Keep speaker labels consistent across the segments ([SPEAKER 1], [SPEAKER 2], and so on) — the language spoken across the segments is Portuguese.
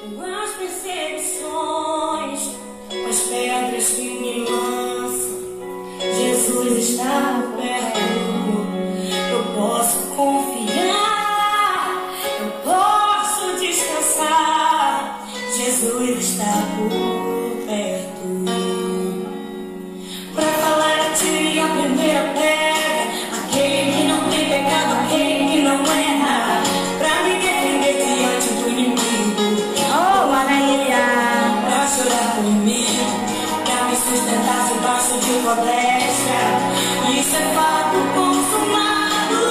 [SPEAKER 1] as perseguições, as pedras que me lançam, Jesus está perto. Eu posso confiar, eu posso descansar, Jesus está por perto. Pra falar a ti a primeira pedra, aquele que não tem pecado, aquele que não erra, pra me defender diante do inimigo. Oh, aleluia! Pra chorar comigo, pra me sustentar debaixo de uma brecha. Isso é fato consumado,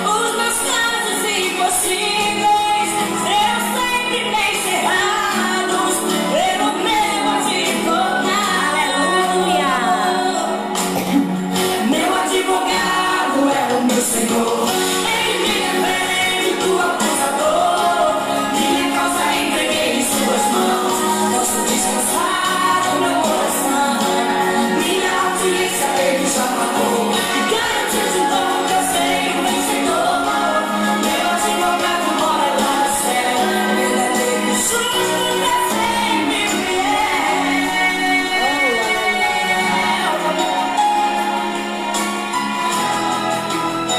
[SPEAKER 1] os meus casos impossíveis serão sempre encerrados pelo meu advogado. Aleluia! Meu advogado é o meu Senhor, Ele me defende do acusador. Minha causa entreguei em suas mãos, posso descansar no meu coração. Minha audiência Ele já pagou, e garantiu de novo que eu serei o vencedor. Meu advogado mora lá no céu, verdadeiro e justo pra sempre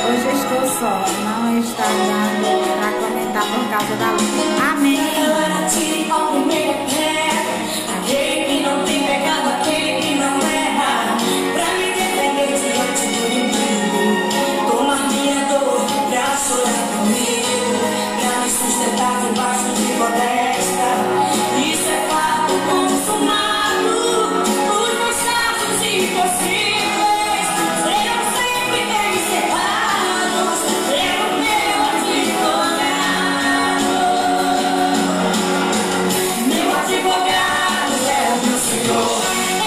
[SPEAKER 2] Hoje eu estou só, não está dando para comentar por causa da luta. Amém.
[SPEAKER 1] Agora tire a primeira pedra, aquele que não tem pecado, aquele que não erra, pra me defender diante do inimigo. Tomar minha dor pra chorar comigo, pra me sustentar debaixo de floresta. Isso é fato consumado, os meus casos impossíveis serão sempre encerrados pelo meu advogado. Meu advogado é o meu Senhor,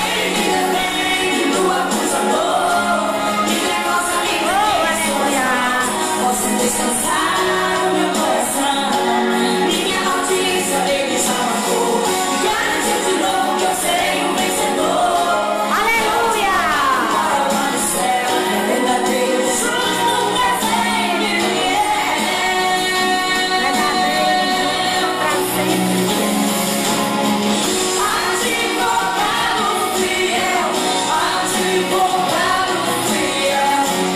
[SPEAKER 1] Ele me defende do acusador. Minha causa livre em suas mãos, posso descansar no meu coração. Minha audiência Ele já marcou, garantiu de novo que eu serei o vencedor.
[SPEAKER 2] Aleluia!
[SPEAKER 1] Mora lá no céu, verdadeiro, justo pra sempre
[SPEAKER 2] Verdadeiro para sempre.
[SPEAKER 1] Advogado fiel,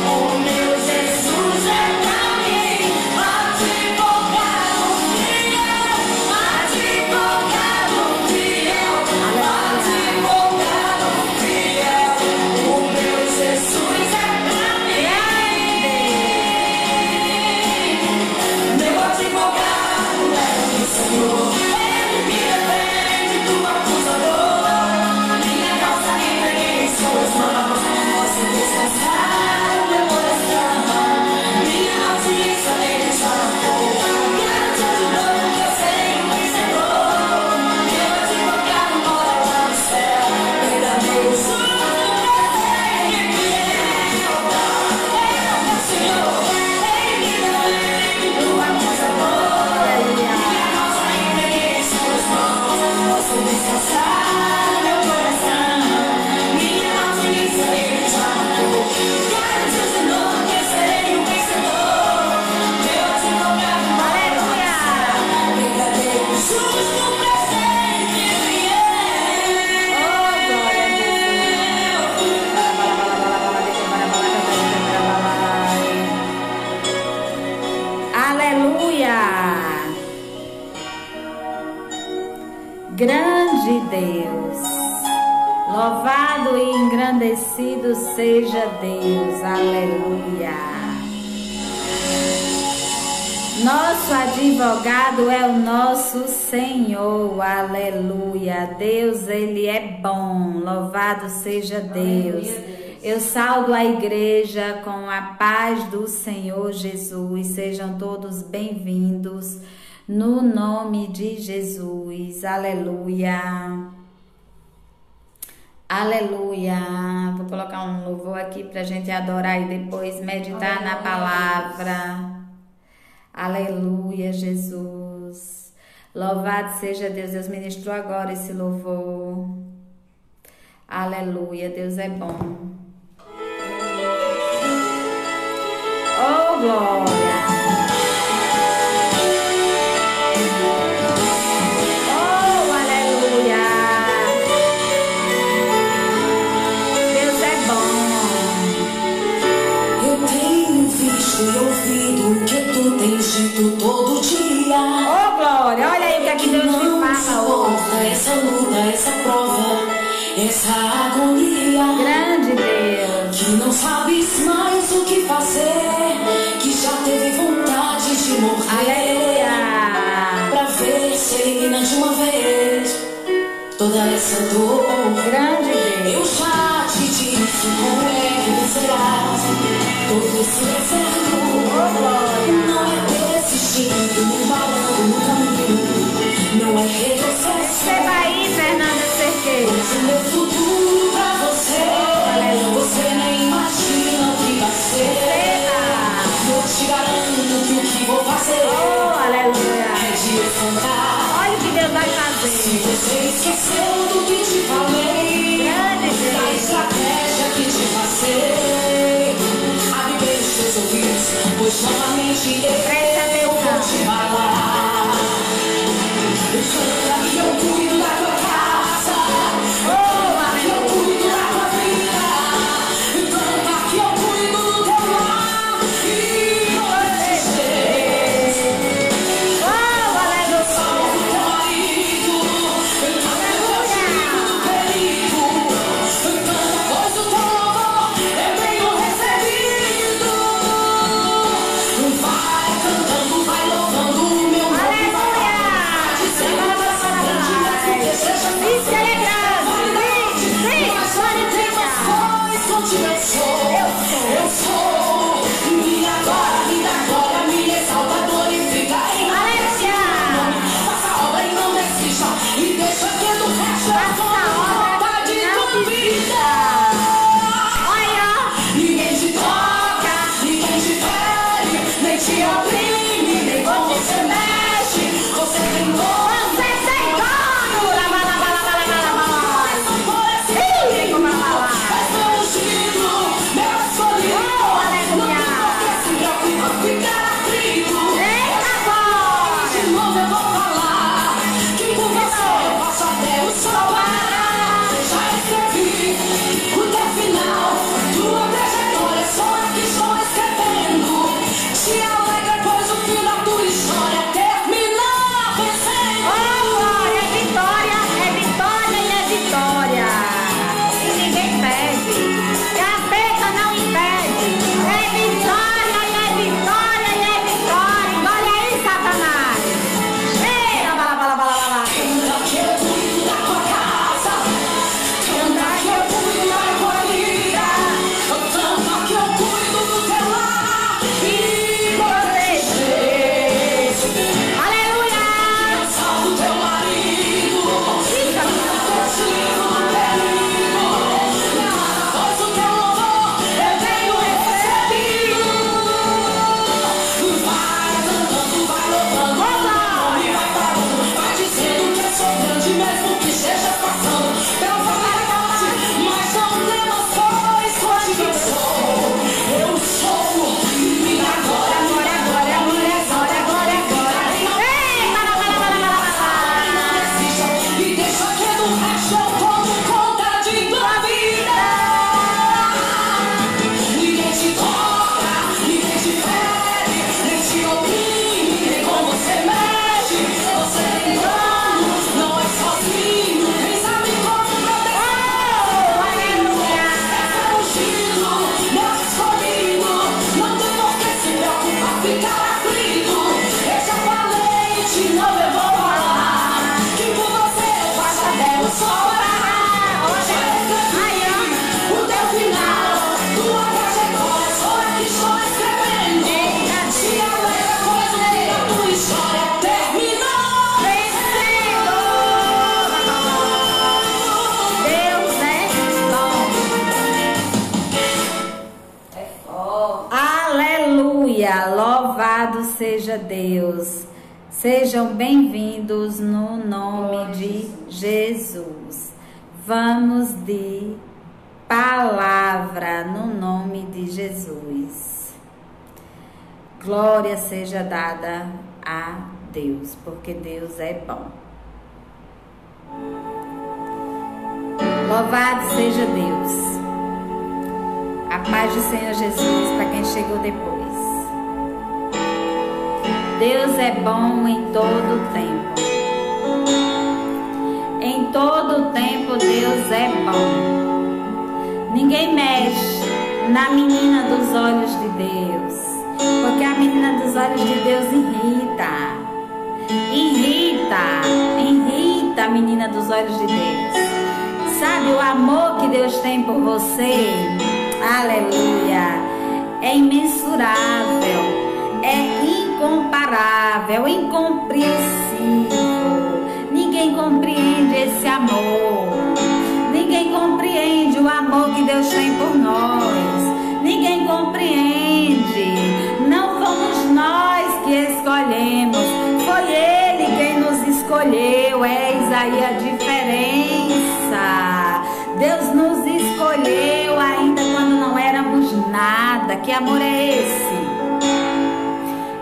[SPEAKER 1] o meu Jesus é pra mim. Advogado fiel, o meu Jesus é pra mim. Meu advogado é o Senhor, Ele me defende do acusador. Minha causa entreguei em suas mãos, posso descansar no meu coração. Minha audiência Ele já marcou, garantiu de novo que eu serei o vencedor. Meu advogado mora lá no céu, verdadeiro, justo pra sempre fiel. Ele é o meu Senhor, Ele me defende do acusador. Minha causa entreguei em suas mãos, posso descansar no meu coração. Minha audiência Ele já marcou, garantiu de novo que eu serei o vencedor. Meu advogado mora lá no céu, verdadeiro, justo pra sempre
[SPEAKER 2] Oh, glória a Deus. Aleluia! Grande Deus, louvado e engrandecido seja Deus, aleluia. Nosso advogado é o nosso Senhor, aleluia. Deus, Ele é bom, louvado seja Deus. Eu saudo a igreja com a paz do Senhor Jesus. Sejam todos bem-vindos no nome de Jesus, aleluia. Aleluia. Vou colocar um louvor aqui para a gente adorar e depois meditar na palavra. Aleluia, Jesus. Louvado seja Deus. Deus ministrou agora esse louvor. Aleluia, Deus é bom. Oh, glória. é que Deus te fala hoje.
[SPEAKER 1] Essa luta, essa prova, essa agonia.
[SPEAKER 2] Grande Deus.
[SPEAKER 1] Que não sabes mais o que fazer, que já teve vontade de morrer.
[SPEAKER 2] Aleluia.
[SPEAKER 1] Pra ver se elimina de uma vez toda essa dor.
[SPEAKER 2] Grande
[SPEAKER 1] Eu
[SPEAKER 2] Deus.
[SPEAKER 1] já te disse como é que vencerás todo esse deserto.
[SPEAKER 2] Oh, glória.
[SPEAKER 1] Não é desistindo, nem parando no caminho. Não é retrocesso.
[SPEAKER 2] Receba aí, Fernanda Cerqueira.
[SPEAKER 1] O meu futuro pra você, você nem imagina o que vai ser. Eu te garanto que o que vou fazer
[SPEAKER 2] Oh, aleluia.
[SPEAKER 1] é de espantar.
[SPEAKER 2] Olha o que Deus vai
[SPEAKER 1] Se
[SPEAKER 2] fazer.
[SPEAKER 1] você esqueceu do que te falei,
[SPEAKER 2] Grande
[SPEAKER 1] da
[SPEAKER 2] Deus.
[SPEAKER 1] estratégia que te passei, abre bem os teus ouvidos, pois novamente eu vou te falar. Canta que eu cuido da tua casa. Canta que eu cuido da tua vida. Canta que eu cuido do teu lar. E você
[SPEAKER 2] Oh, aleluia.
[SPEAKER 1] salva o teu marido. Canta que eu te livro do perigo. Canta, pois o teu louvor eu tenho recebido. Vai cantando, vai louvando o meu nome.
[SPEAKER 2] Aleluia.
[SPEAKER 1] Isso
[SPEAKER 2] que ele é grande. Sim,
[SPEAKER 1] contigo eu sou. Me adora, me exalta, glorifica em
[SPEAKER 2] Aleluia.
[SPEAKER 1] faça a obra e não desista. E deixa que do resto eu tomo vontade de tua vida.
[SPEAKER 2] Olha.
[SPEAKER 1] Ninguém te toca, ninguém te fere, nem te oprime, nem com você mexe. Você tem dor.
[SPEAKER 2] Você tem dono. Lava, lava, lava, lava, lava, lava. Sim, como ela fala. Oh, aleluia. Eita, glória. Oh, glória. É vitória e é vitória. E ninguém perde. Capeta não impede. É vitória e é vitória e é vitória. Olha aí, Satanás. Ei, lava, lava, lava, lava, lava. Aleluia.
[SPEAKER 1] Salvo teu marido.
[SPEAKER 2] Fica.
[SPEAKER 1] Pois o teu louvor eu tenho recebido. Vai cantando, vai louvando, e vai falando, vai dizendo que eu sou grande mesmo que esteja passando pela fatalidade, mas não temas, pois contigo eu sou. Eu sou. E agora,
[SPEAKER 2] Glória, glória, glória, glória, glória, glória. Ei, lava, lava, lava, lava, lava.
[SPEAKER 1] desista e deixa que do resto eu tomo conta de tua vida. Ninguém te toca, ninguém te fere, nem te oprime, nem com você mexe. Você tem dono, não é sozinho, quem sabe como proteger.
[SPEAKER 2] Oh, aleluia.
[SPEAKER 1] É ungido, meu escolhido, não tem por que se preocupar, ficar aflito. Eu já falei, de novo eu vou falar, que por você eu faço até o sol parar. Hoje o teu final, tua trajetória, sou a que estou escrevendo. Se alegra, pois o dia da tua história terminou.
[SPEAKER 2] Vencedor. Deus é bom. Aleluia. Louvado seja Deus. Sejam bem-vindos no nome de Jesus. Vamos de palavra no nome de Jesus. Glória seja dada a Deus, porque Deus é bom. Louvado seja Deus. A paz do Senhor Jesus para quem chegou depois. Deus é bom em todo o tempo. na menina dos olhos de Deus, porque a menina dos olhos de Deus irrita a menina dos olhos de Deus. Sabe, o amor que Deus tem por você, aleluia, é imensurável, é incomparável, incompreensível. Ninguém compreende esse amor. Ninguém compreende o amor que Deus tem por nós. Ninguém compreende. Não fomos nós que escolhemos. Foi Ele quem nos escolheu. Eis aí a diferença. Deus nos escolheu ainda quando não éramos nada. Que amor é esse?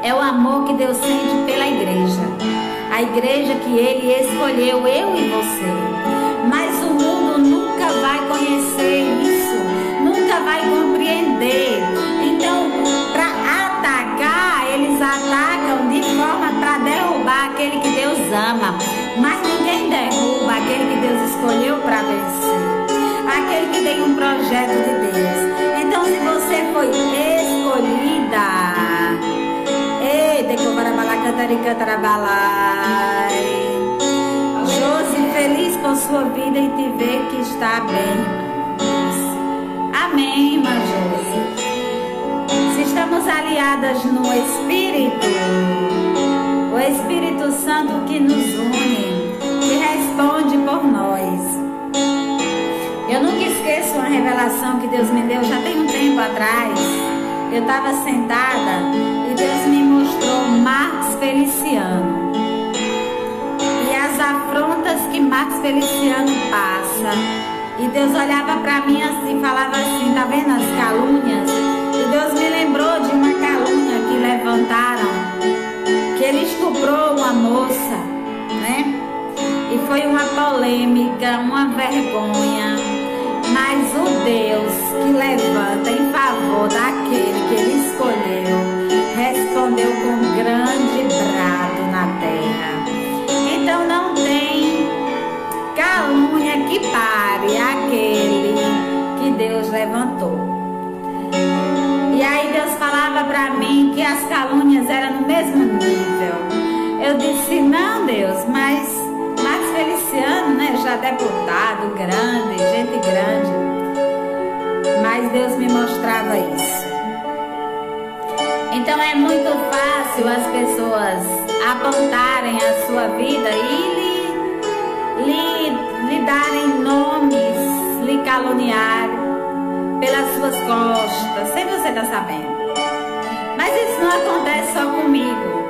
[SPEAKER 2] É o amor que Deus sente pela igreja. A igreja que Ele escolheu, eu e você. Mas o mundo nunca vai conhecer isso, nunca vai compreender. Então, para atacar, eles atacam de forma para derrubar aquele que Deus ama. Mas ninguém derruba aquele que Deus escolheu para vencer, aquele que tem um projeto de Deus. Então, se você foi escolhida, Josi, feliz por sua vida e te ver que está bem. Amém, irmã Josi. Se estamos aliadas no Espírito, o Espírito Santo que nos une, que responde por nós. Eu nunca esqueço uma revelação que Deus me deu já tem um tempo atrás. Eu estava sentada e Deus me mostrou Marcos Feliciano e as afrontas que Marcos Feliciano passa. E Deus olhava para mim assim e falava assim: tá vendo as calúnias? E Deus me lembrou de uma calúnia que levantaram, que ele estuprou uma moça, né? E foi uma polêmica, uma vergonha. Mas o Deus que levanta em favor daquele que Ele escolheu, respondeu com grande brado na terra. Então não tem calúnia que pare aquele que Deus levantou. E aí Deus falava para mim que as calúnias eram no mesmo nível. Eu disse: não, Deus, mas Marcos Feliciano, né, já deputado, grande, gente grande. Mas Deus me mostrava isso. Então é muito fácil as pessoas apontarem a sua vida e lhe darem nomes, lhe caluniarem pelas suas costas, sem você estar sabendo. Mas isso não acontece só comigo.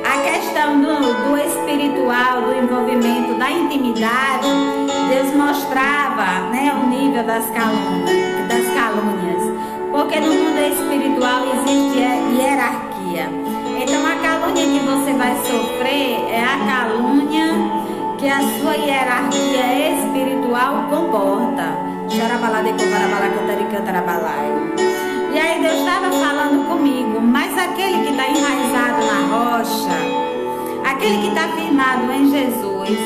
[SPEAKER 2] A questão do espiritual, do envolvimento, da intimidade, Deus mostrava, né, o nível das calúnias. Porque no mundo espiritual existe hierarquia. Então a calúnia que você vai sofrer é a calúnia que a sua hierarquia espiritual comporta. E aí Deus estava falando comigo: mas aquele que está enraizado na rocha, aquele que está firmado em Jesus,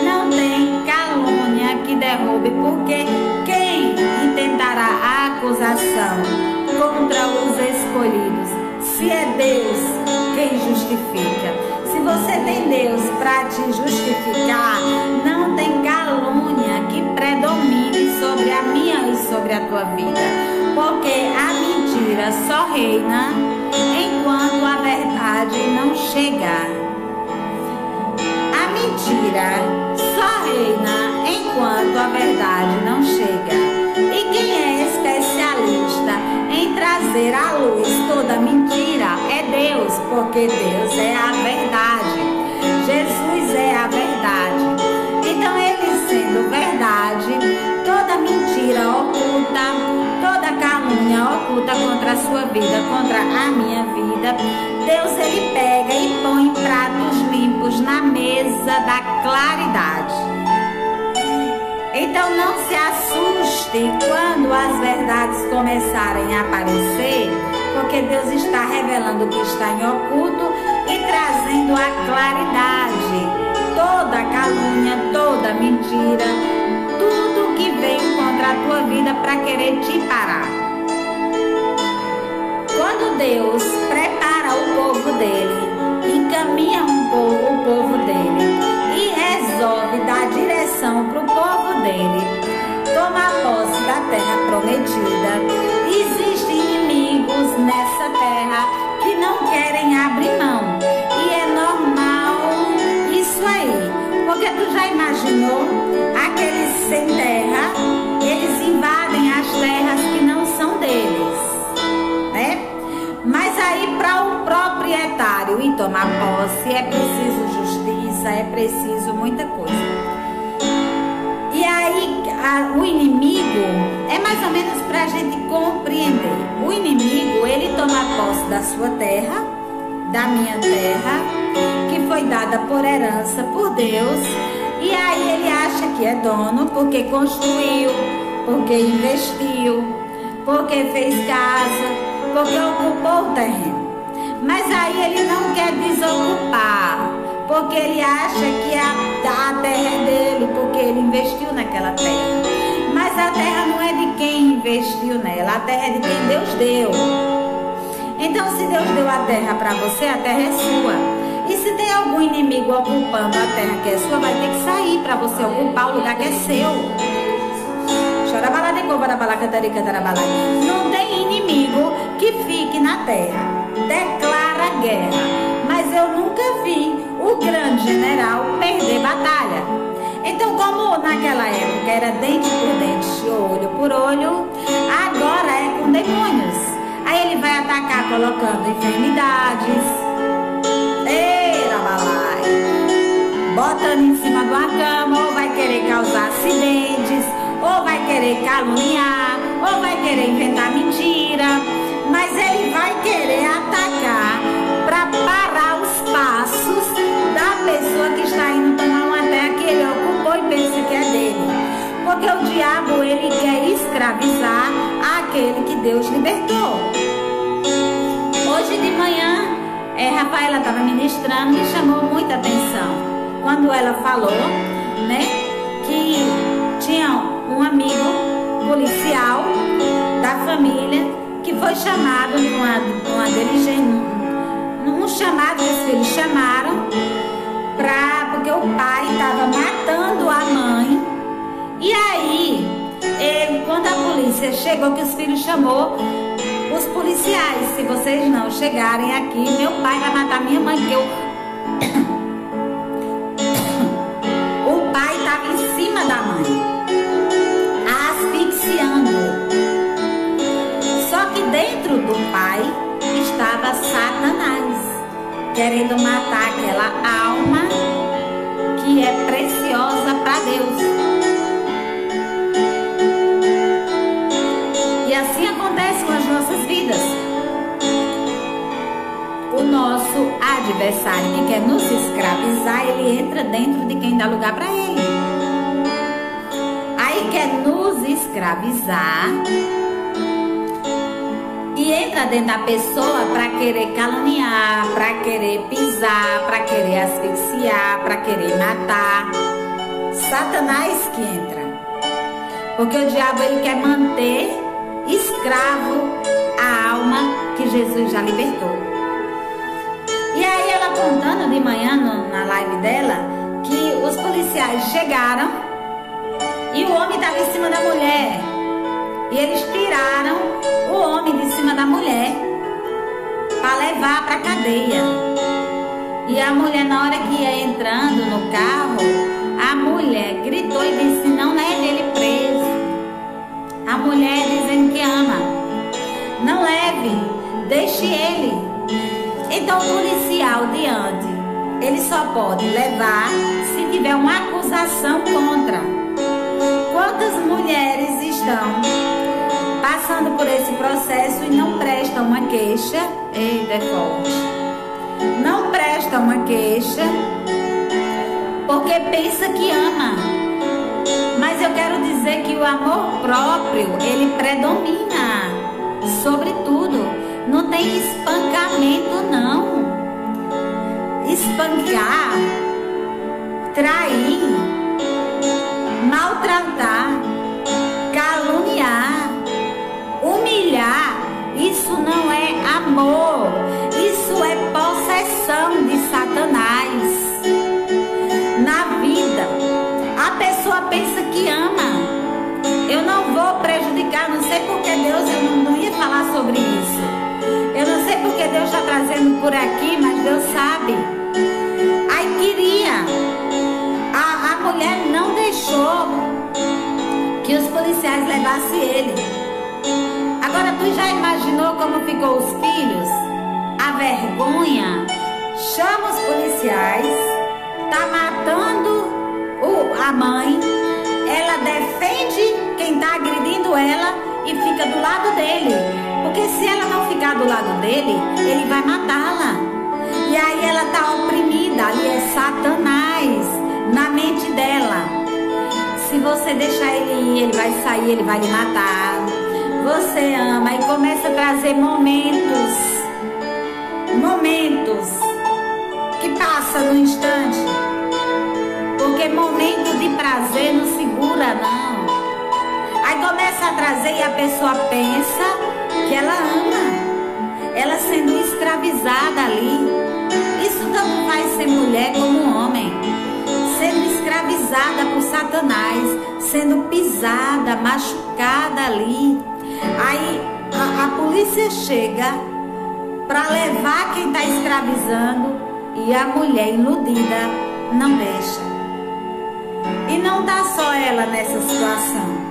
[SPEAKER 2] não tem calúnia que derrube, porque quem intentará a acusação contra os escolhidos, se é Deus quem justifica? Se você tem Deus para te justificar, não tem calúnia que predomine sobre a minha e sobre a tua vida, porque a mentira só reina enquanto a verdade não chegar. A mentira só reina enquanto a verdade não chega. E quem é especialista em trazer à luz toda mentira é Deus, porque Deus é a verdade. Jesus é a verdade. Então Ele sendo verdade, toda mentira oculta, toda calúnia oculta contra a sua vida, contra a minha vida, Deus Ele pega e põe pratos limpos na mesa da claridade. Então não se assuste quando as verdades começarem a aparecer, porque Deus está revelando o que está em oculto e trazendo a claridade. Toda calúnia, toda mentira, tudo que vem contra a tua vida para querer te parar. quando Deus prepara o povo dele, encaminha o povo dele e resolve dar direção para o povo dele tomar posse da terra prometida, existem inimigos nessa terra que não querem abrir mão. E é normal isso aí, porque tu já imaginou aqueles sem terra, eles invadem as terras que não são deles, né? Mas aí para o proprietário ir tomar posse é preciso justiça, é preciso muita coisa. E aí o inimigo, é mais ou menos para a gente compreender, o inimigo ele toma posse da sua terra, da minha terra, que foi dada por herança por Deus, e aí ele acha que é dono porque construiu, porque investiu, porque fez casa, porque ocupou o terreno. Mas aí ele não quer desocupar, porque ele acha que a terra é dele, porque ele investiu naquela terra. Mas a terra não é de quem investiu nela, a terra é de quem Deus deu. Então, se Deus deu a terra para você, a terra é sua. E se tem algum inimigo ocupando a terra que é sua, vai ter que sair para você ocupar o lugar que é seu. Não tem inimigo que fique na terra, declara guerra. Mas eu nunca vi o grande general perder batalha. Então, como naquela época era dente por dente, olho por olho, agora é com demônios. Aí ele vai atacar colocando enfermidades, botando em cima de uma cama, ou vai querer causar acidentes, ou vai querer caluniar, ou vai querer inventar mentira. Mas ele vai querer atacar para parar os passos da pessoa que está indo tomar uma terra que ele ocupou e pensa que é dele. Porque o diabo, ele quer escravizar aquele que Deus libertou. Hoje de manhã, Rafaela estava ministrando, me chamou muita atenção quando ela falou, né, que tinha um amigo policial da família que foi chamado numa diligência, num chamado que os filhos chamaram, porque o pai estava matando a mãe. E aí, quando a polícia chegou, que os filhos chamou os policiais: se vocês não chegarem aqui, meu pai vai matar minha mãe, que o pai estava em cima da mãe, asfixiando. Só que dentro do pai estava Satanás, querendo matar aquela alma que é preciosa para Deus. E assim acontece com as nossas vidas. O nosso adversário que quer nos escravizar, ele entra dentro de quem dá lugar para ele. Aí quer nos escravizar e entra dentro da pessoa para querer caluniar, para querer pisar, para querer asfixiar, para querer matar. Satanás que entra. Porque o diabo, ele quer manter escravo a alma que Jesus já libertou. E aí ela contando de manhã na live dela que os policiais chegaram e o homem estava em cima da mulher. E eles tiraram o homem de cima da mulher para levar para a cadeia. E a mulher, na hora que ia entrando no carro, a mulher gritou e disse: não leve ele preso. A mulher dizendo que ama: não leve, deixe ele. Então o policial diante, ele só pode levar se tiver uma acusação contra. Quantas mulheres estão passando por esse processo e não prestam uma queixa? Eita, é forte. Não prestam uma queixa porque pensa que ama. Mas eu quero dizer que o amor próprio, ele predomina sobre tudo. Não tem espancamento, não. Espancar, trair, maltratar, caluniar, humilhar, isso não é amor sobre isso. Eu não sei porque Deus está trazendo por aqui, mas Deus sabe. Aí queria. A mulher não deixou que os policiais levassem ele. Agora tu já imaginou como ficou os filhos? A vergonha. Chama os policiais, tá matando a mãe. Ela defende quem tá agredindo ela e fica do lado dele. Porque se ela não ficar do lado dele, ele vai matá-la. E aí ela tá oprimida. Ali é Satanás na mente dela. Se você deixar ele ir, ele vai sair, ele vai lhe matar. Você ama e começa a trazer momentos que passam no instante. Porque momento de prazer não segura, não. Aí começa a trazer e a pessoa pensa que ela ama. Ela sendo escravizada ali. Isso tanto faz ser mulher como homem. Sendo escravizada por Satanás, sendo pisada, machucada ali. Aí a polícia chega para levar quem está escravizando e a mulher iludida não deixa. E não está só ela nessa situação.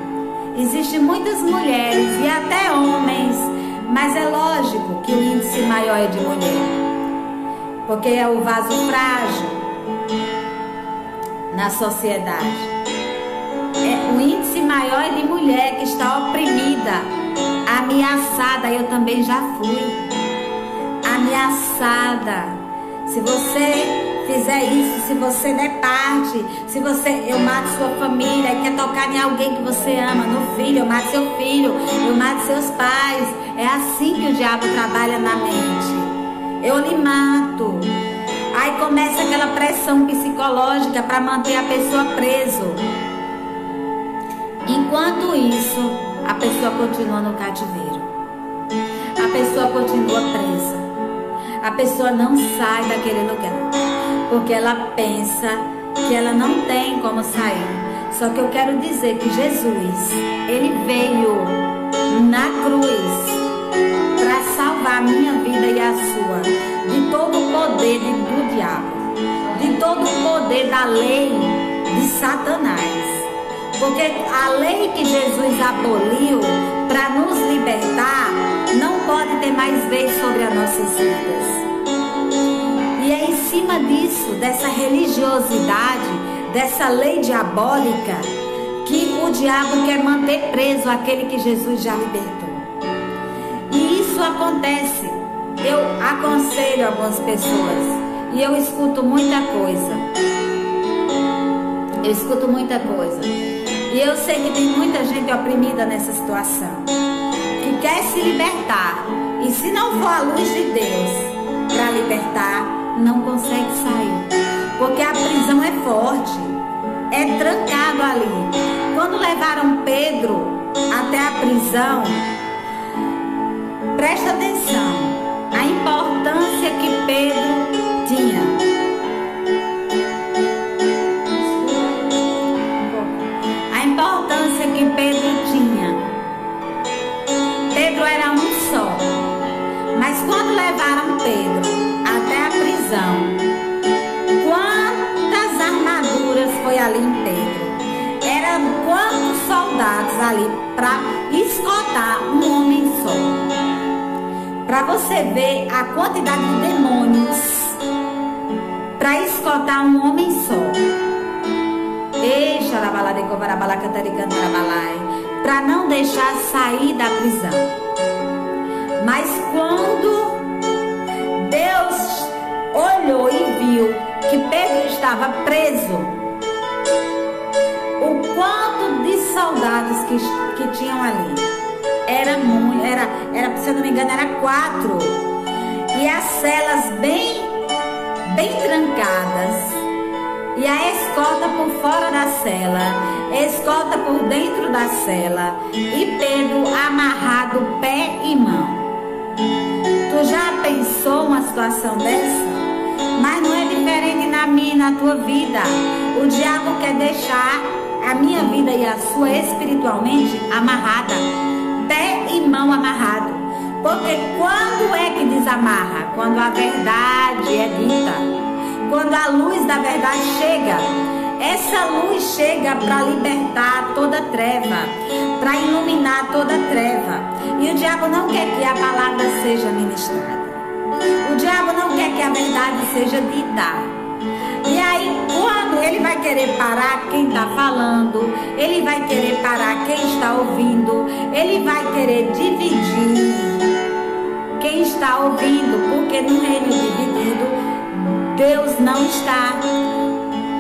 [SPEAKER 2] Existem muitas mulheres e até homens, mas é lógico que o índice maior é de mulher, porque é o vaso frágil na sociedade. O índice maior é de mulher que está oprimida, ameaçada. Eu também já fui ameaçada. Se você fizer isso, se você der parte, se você, eu mato sua família, quer tocar em alguém que você ama, no filho, eu mato seu filho, eu mato seus pais. É assim que o diabo trabalha na mente. Eu lhe mato. Aí começa aquela pressão psicológica para manter a pessoa preso. Enquanto isso, a pessoa continua no cativeiro. A pessoa continua presa. A pessoa não sai daquele lugar, porque ela pensa que ela não tem como sair. Só que eu quero dizer que Jesus, ele veio na cruz para salvar a minha vida e a sua de todo o poder do diabo, de todo o poder da lei de Satanás. Porque a lei que Jesus aboliu para nos libertar não pode ter mais vez sobre as nossas vidas. E é em cima disso, dessa religiosidade, dessa lei diabólica, que o diabo quer manter preso aquele que Jesus já libertou. E isso acontece. Eu aconselho algumas pessoas e eu escuto muita coisa. E eu sei que tem muita gente oprimida nessa situação, que quer se libertar. E se não for a luz de Deus para libertar, não consegue sair. Porque a prisão é forte, é trancado ali. Quando levaram Pedro até a prisão, presta atenção, a importância que Pedro tinha. Que Pedro tinha. Pedro era um só. Mas quando levaram Pedro até a prisão, quantas armaduras foi ali em Pedro? Eram quantos soldados ali para escoltar um homem só? Para você ver a quantidade de demônios para escoltar um homem só. Para não deixar sair da prisão. Mas quando Deus olhou e viu que Pedro estava preso, o quanto de soldados que tinham ali era muito, se eu não me engano, era 4, e as celas bem trancadas. E a escolta por fora da cela, escolta por dentro da cela, e Pedro amarrado pé e mão. Tu já pensou uma situação dessa? Mas não é diferente na minha e na tua vida. O diabo quer deixar a minha vida e a sua espiritualmente amarrada, pé e mão amarrado. Porque quando é que desamarra? Quando a verdade é dita. Quando a luz da verdade chega. Essa luz chega para libertar toda treva, para iluminar toda treva. E o diabo não quer que a palavra seja ministrada. O diabo não quer que a verdade seja dita. E aí, quando ele vai querer parar quem está falando, ele vai querer parar quem está ouvindo, ele vai querer dividir quem está ouvindo, porque no reino dividido, Deus não está.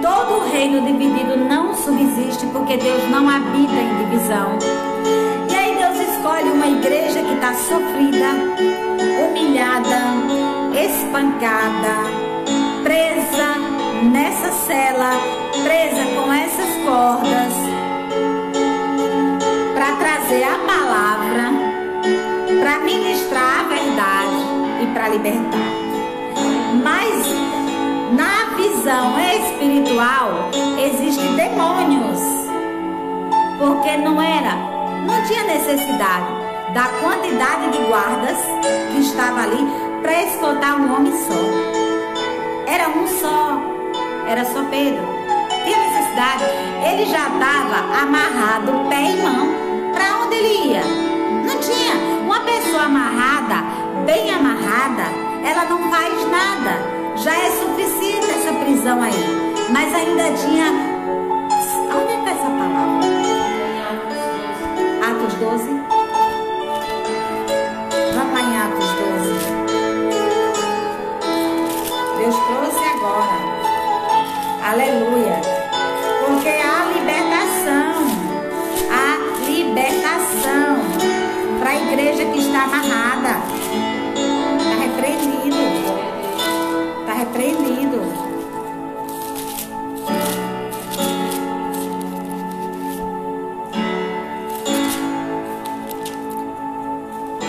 [SPEAKER 2] Todo reino dividido não subsiste, porque Deus não habita em divisão. E aí Deus escolhe uma igreja que está sofrida, humilhada, espancada, presa nessa cela, presa com essas cordas, para trazer a palavra, para ministrar a verdade e para libertar. Mas na visão espiritual existem demônios, porque não tinha necessidade da quantidade de guardas que estava ali para escoltar um homem só. Era um só, era só Pedro. Tinha necessidade. Ele já estava amarrado pé e mão. Para onde ele ia? Não tinha. Uma pessoa amarrada, bem amarrada, ela não faz nada. Já é suficiente essa prisão aí. Mas ainda tinha... Onde está essa palavra? Atos 12. Vamos lá em Atos 12. Deus trouxe agora. Aleluia. Porque a libertação para a igreja que está amarrada. Está repreendido. Está repreendido.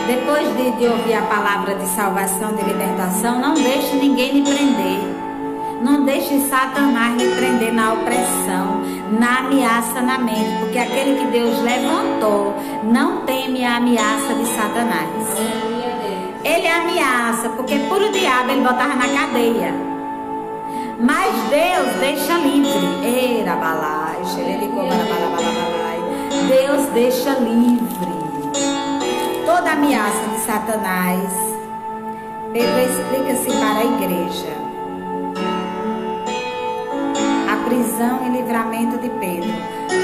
[SPEAKER 2] Depois de ouvir a palavra de salvação, de libertação, não deixe ninguém lhe prender. Não deixe Satanás lhe prender na opressão, na ameaça na mente. Porque aquele que Deus levantou não teme a ameaça de Satanás. Ele ameaça, porque por o diabo ele botava na cadeia. Mas Deus deixa livre. Deus deixa livre toda ameaça de Satanás. Pedro explica-se para a igreja. A prisão e livramento de Pedro.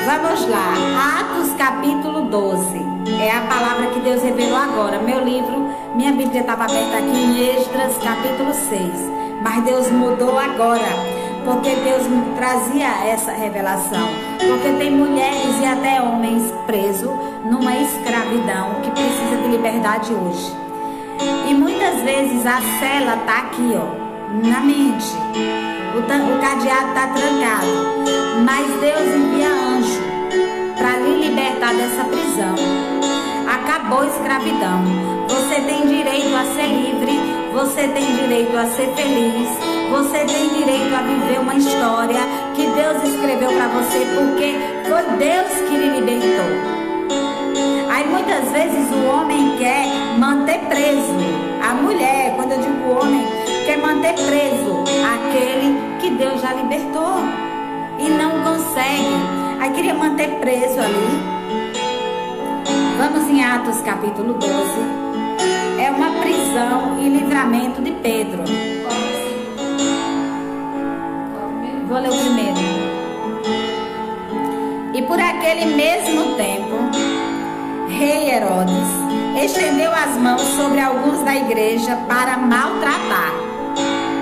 [SPEAKER 2] Vamos lá, Atos capítulo 12. É a palavra que Deus revelou agora. Meu livro, minha Bíblia estava aberta aqui em Esdras capítulo 6. Mas Deus mudou agora, porque Deus trazia essa revelação. Porque tem mulheres e até homens presos numa escravidão que precisa de liberdade hoje. E muitas vezes a cela está aqui, ó, na mente. O cadeado está trancado. Mas Deus envia anjo para lhe libertar dessa prisão. Acabou a escravidão. Você tem direito a ser livre. Você tem direito a ser feliz. Você tem direito a viver uma história que Deus escreveu para você, porque foi Deus que lhe libertou. Aí muitas vezes o homem quer manter preso. A mulher, quando eu digo homem, quer manter preso aquele que Deus já libertou. E não consegue. Aí queria manter preso ali. Vamos em Atos capítulo 12. É uma prisão e livramento de Pedro. Vou ler o primeiro. E por aquele mesmo tempo, rei Herodes estendeu as mãos sobre alguns da igreja para maltratar.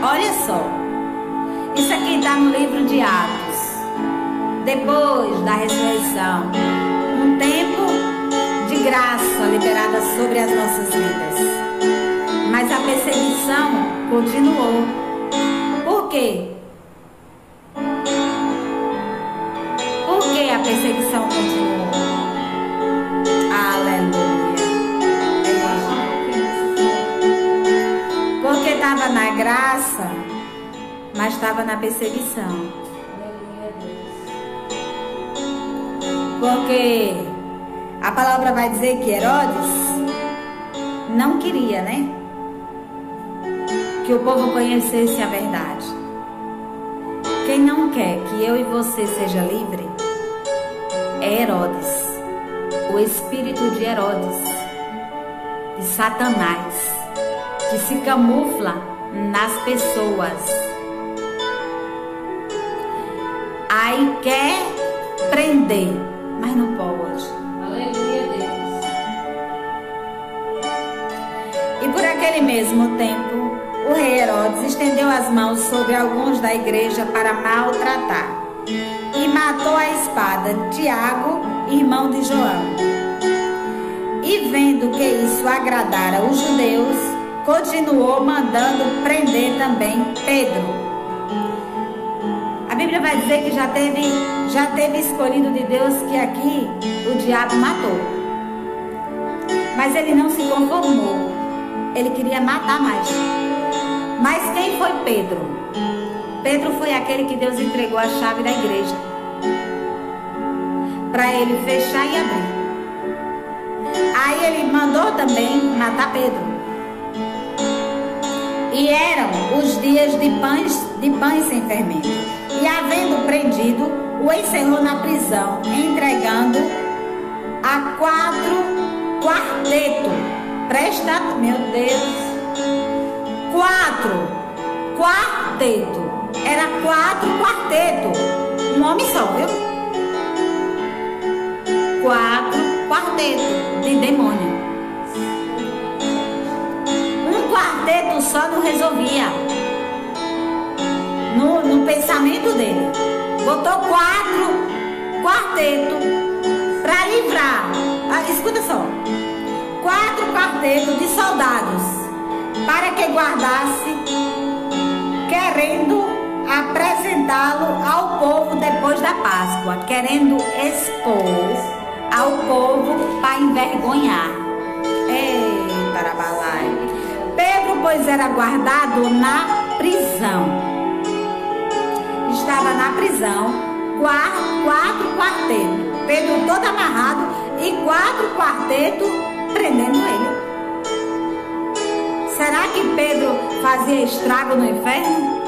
[SPEAKER 2] Olha só. Isso aqui está no livro de Atos. Depois da ressurreição, um tempo de graça liberada sobre as nossas vidas. Mas a perseguição continuou. Por quê? Por que a perseguição continuou? Aleluia. Porque estava na graça, mas estava na perseguição. Porque a palavra vai dizer que Herodes não queria, né? Que o povo conhecesse a verdade. Quem não quer que eu e você seja livre é Herodes, o espírito de Herodes, de Satanás, que se camufla nas pessoas. Aí quer prender, mas não pode.
[SPEAKER 1] Aleluia, Deus.
[SPEAKER 2] E por aquele mesmo tempo, o rei Herodes estendeu as mãos sobre alguns da igreja para maltratar e matou a espada Tiago, irmão de João. E vendo que isso agradara os judeus, continuou mandando prender também Pedro. A Bíblia vai dizer que já teve escolhido de Deus que aqui o diabo matou. Mas ele não se conformou. Ele queria matar mais. Mas quem foi Pedro? Pedro foi aquele que Deus entregou a chave da igreja para ele fechar e abrir. Aí ele mandou também matar Pedro. E eram os dias de pães sem fermento. E havendo prendido, o encerrou na prisão, entregando a 4 quartetos. Presta, meu Deus. 4 quartetos. Era 4 quartetos. Um homem só, viu? 4 quartetos de demônio. Um quarteto só não resolvia. No pensamento dele. Botou 4 quartetos para livrar. Escuta só. 4 quartetos de soldados para que guardasse, querendo apresentá-lo ao povo depois da Páscoa, querendo expor ao povo para envergonhar. Eita, Rabalai. Pedro, pois, era guardado na prisão. Estava na prisão, 4 quartetos. Pedro todo amarrado e 4 quartetos prendendo ele. Será que Pedro fazia estrago no inferno?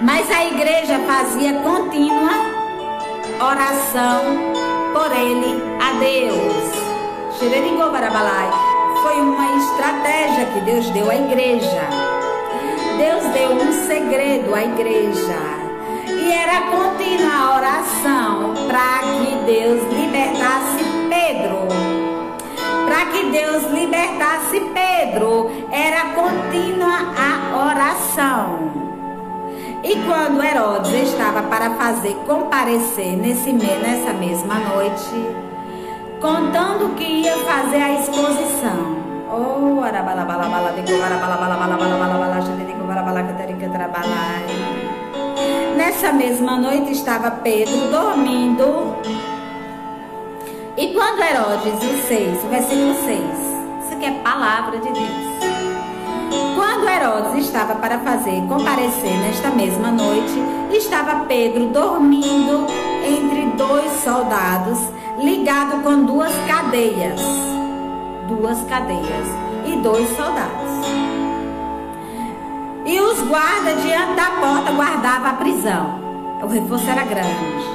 [SPEAKER 2] Mas a igreja fazia contínua oração por ele a Deus. Foi uma estratégia que Deus deu à igreja. Deus deu um segredo à igreja. E era contínua a oração para que Deus libertasse Pedro. Para que Deus libertasse Pedro, era contínua a oração. E quando Herodes estava para fazer comparecer nessa mesma noite, contando que ia fazer a exposição. Nessa mesma noite estava Pedro dormindo. E quando Herodes, o versículo 6, isso aqui é palavra de Deus. Quando Herodes estava para fazer comparecer nesta mesma noite, estava Pedro dormindo entre 2 soldados, ligado com 2 cadeias. 2 cadeias e 2 soldados. E os guardas diante da porta guardavam a prisão. O reforço era grande.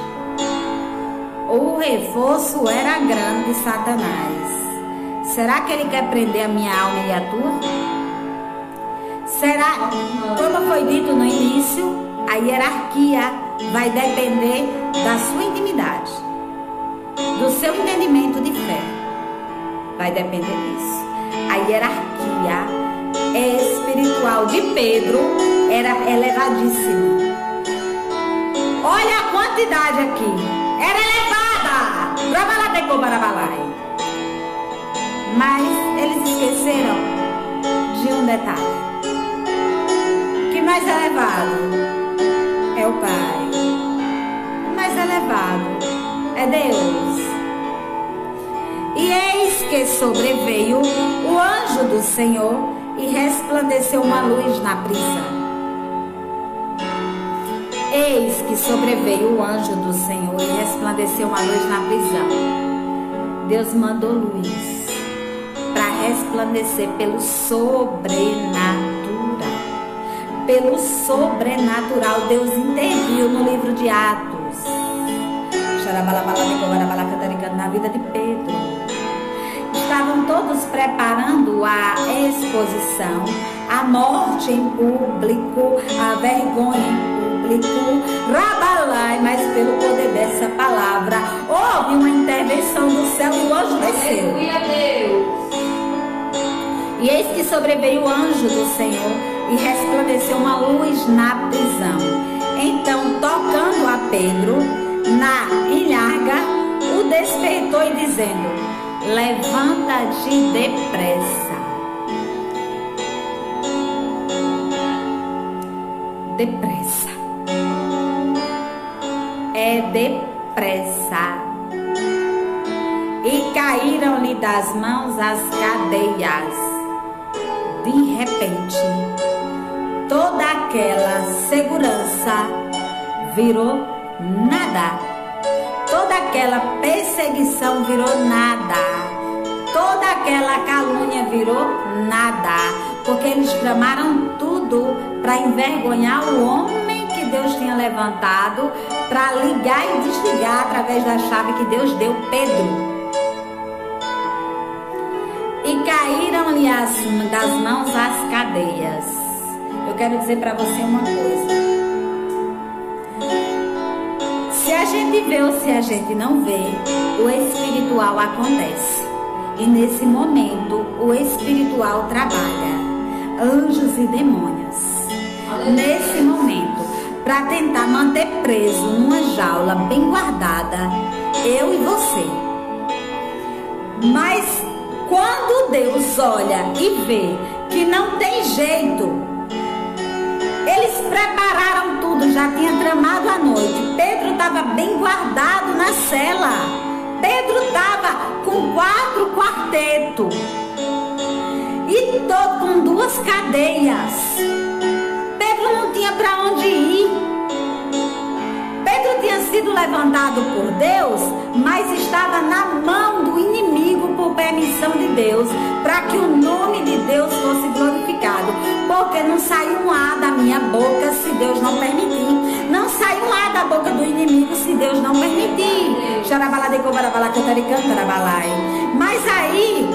[SPEAKER 2] O reforço era grande de Satanás. Será que ele quer prender a minha alma e a tua? Será, como foi dito no início, a hierarquia vai depender da sua intimidade, do seu entendimento de fé. Vai depender disso. A hierarquia espiritual de Pedro era elevadíssima. Olha a quantidade aqui. Era elevada. Mas eles esqueceram de um detalhe. Que mais elevado é o Pai. O mais elevado é Deus. E eis que sobreveio o anjo do Senhor e resplandeceu uma luz na prisão. Eis que sobreveio o anjo do Senhor e resplandeceu uma luz na prisão. Deus mandou luz para resplandecer pelo sobrenatural. Pelo sobrenatural, Deus interviu no livro de Atos. Na vida de Pedro. Estavam todos preparando a exposição, a morte em público, a vergonha em público. Rabalai, mas pelo poder dessa palavra, houve uma intervenção do céu e o anjo desceu.
[SPEAKER 1] Aleluia, Deus.
[SPEAKER 2] E eis que sobreveio o anjo do Senhor e resplandeceu uma luz na prisão. Então, tocando a Pedro na ilharga, o despertou e dizendo: levanta-te depressa. Depressa. É depressa. E caíram-lhe das mãos as cadeias. De repente, toda aquela segurança virou nada. Toda aquela perseguição virou nada. Toda aquela calúnia virou nada. Porque eles tramaram tudo para envergonhar o homem que Deus tinha levantado, para ligar e desligar através da chave que Deus deu Pedro. E caíram-lhe das mãos as cadeias. Eu quero dizer para você uma coisa. Se a gente vê ou se a gente não vê, o espiritual acontece. E nesse momento, o espiritual trabalha. Anjos e demônios. Nesse momento, para tentar manter preso numa jaula bem guardada, eu e você. Mas quando Deus olha e vê que não tem jeito, eles prepararam tudo, já tinha tramado a noite. Pedro estava bem guardado na cela. Pedro estava com 4 quartetos e todo com 2 cadeias. Pedro não tinha para onde ir. Pedro tinha sido levantado por Deus, mas estava na mão do inimigo por permissão de Deus, para que o nome de Deus fosse glorificado. Porque não sai um A da minha boca se Deus não permitir. Não sai um A da boca do inimigo se Deus não permitir. Mas aí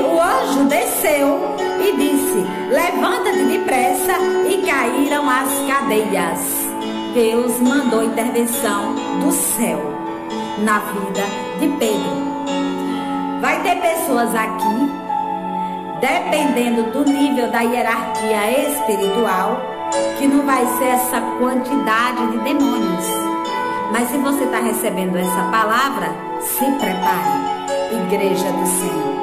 [SPEAKER 2] o anjo desceu e disse: levanta-te depressa, e caíram as cadeias. Deus mandou intervenção do céu na vida de Pedro. Vai ter pessoas aqui, dependendo do nível da hierarquia espiritual, que não vai ser essa quantidade de demônios. Mas se você está recebendo essa palavra, se prepare, igreja do Senhor.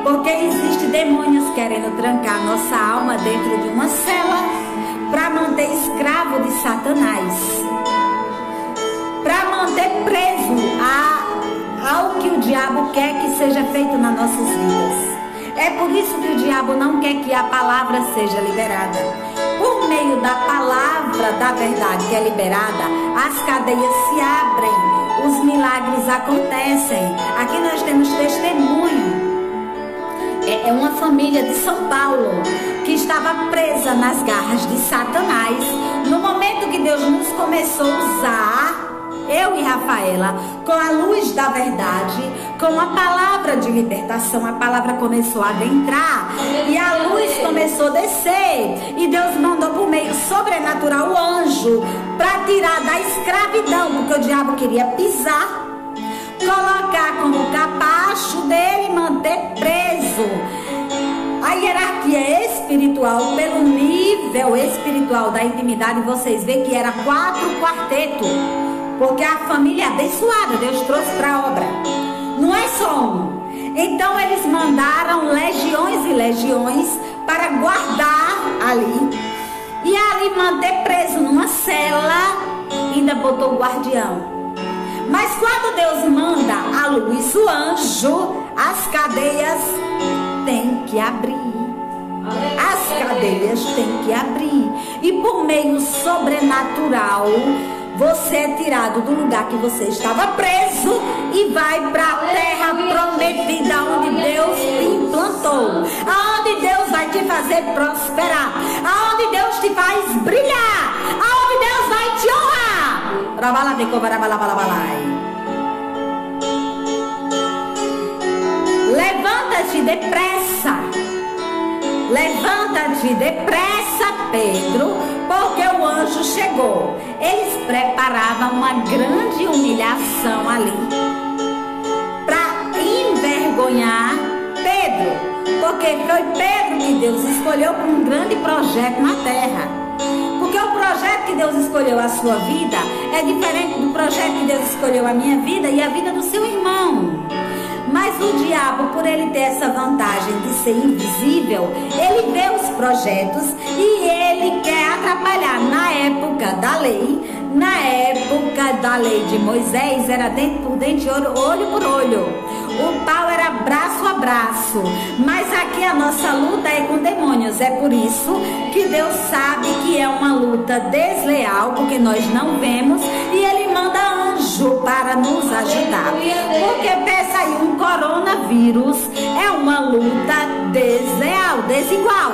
[SPEAKER 2] Porque existe demônios querendo trancar nossa alma dentro de uma cela, para manter escravo de Satanás, para manter preso ao que o diabo quer que seja feito nas nossas vidas. É por isso que o diabo não quer que a palavra seja liberada. Por meio da palavra da verdade que é liberada, as cadeias se abrem, os milagres acontecem. Aqui nós temos testemunho. É uma família de São Paulo que estava presa nas garras de Satanás. No momento que Deus nos começou a usar, eu e Rafaela, com a luz da verdade, com a palavra de libertação, a palavra começou a adentrar e a luz começou a descer. E Deus mandou por meio sobrenatural o anjo para tirar da escravidão, porque o diabo queria pisar, colocar como capacho dele e manter preso. A hierarquia espiritual, pelo nível espiritual da intimidade, vocês veem que era 4 quartetos, porque a família é abençoada, Deus trouxe para a obra, não é só um. Então eles mandaram legiões e legiões para guardar ali, e ali manter preso numa cela, ainda botou o guardião. Mas quando Deus manda a luz, o anjo, as cadeias têm que abrir. As cadeias têm que abrir. E por meio sobrenatural, você é tirado do lugar que você estava preso e vai para a terra prometida, onde Deus te implantou, aonde Deus vai te fazer prosperar, aonde Deus te faz brilhar, aonde Deus vai te honrar. Levanta-te depressa. Levanta-te depressa, Pedro, porque o anjo chegou. Eles preparavam uma grande humilhação ali para envergonhar Pedro, porque foi Pedro que Deus escolheu para um grande projeto na terra. Porque o projeto que Deus escolheu a sua vida é diferente do projeto que Deus escolheu a minha vida e a vida do seu irmão. Mas o diabo, por ele ter essa vantagem de ser invisível, ele vê os projetos e ele quer atrapalhar. Na época da lei de Moisés, era dente por dente, olho por olho. O pau era braço a braço. Mas aqui a nossa luta é com demônios. É por isso que Deus sabe que é uma luta desleal, porque nós não vemos, e ele manda anjo para nos ajudar. Porque pensa aí, um coronavírus é uma luta desleal, desigual.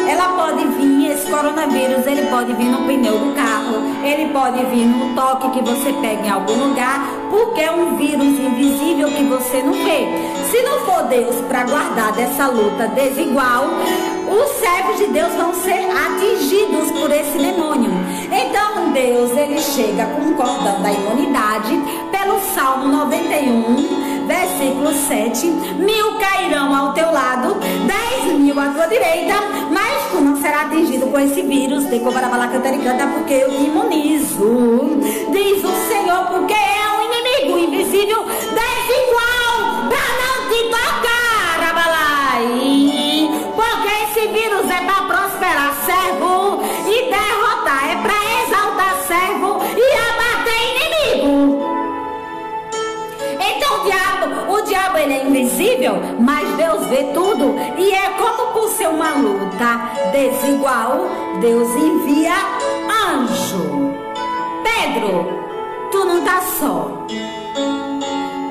[SPEAKER 2] Ela pode vir, esse coronavírus, ele pode vir no pneu do carro, ele pode vir no toque que você pega em algum lugar, porque é um vírus invisível que você não vê. Se não for Deus para guardar dessa luta desigual, os servos de Deus vão ser atingidos por esse demônio. Então Deus, ele chega com um cordão da imunidade, pelo Salmo 91, versículo 7, 1000 cairão ao teu lado, 10.000 à tua direita, mas tu não serás atingido com esse vírus, porque eu te imunizo, diz o Senhor, porque é um inimigo invisível, desigual, para não te tocar, Abalai, porque esse vírus é para prosperar servo e derrotar, é para exaltar servo e abater inimigo. Então o diabo ele é invisível, mas Deus vê tudo. E é como por ser uma luta desigual, Deus envia anjo. Pedro, tu não tá só.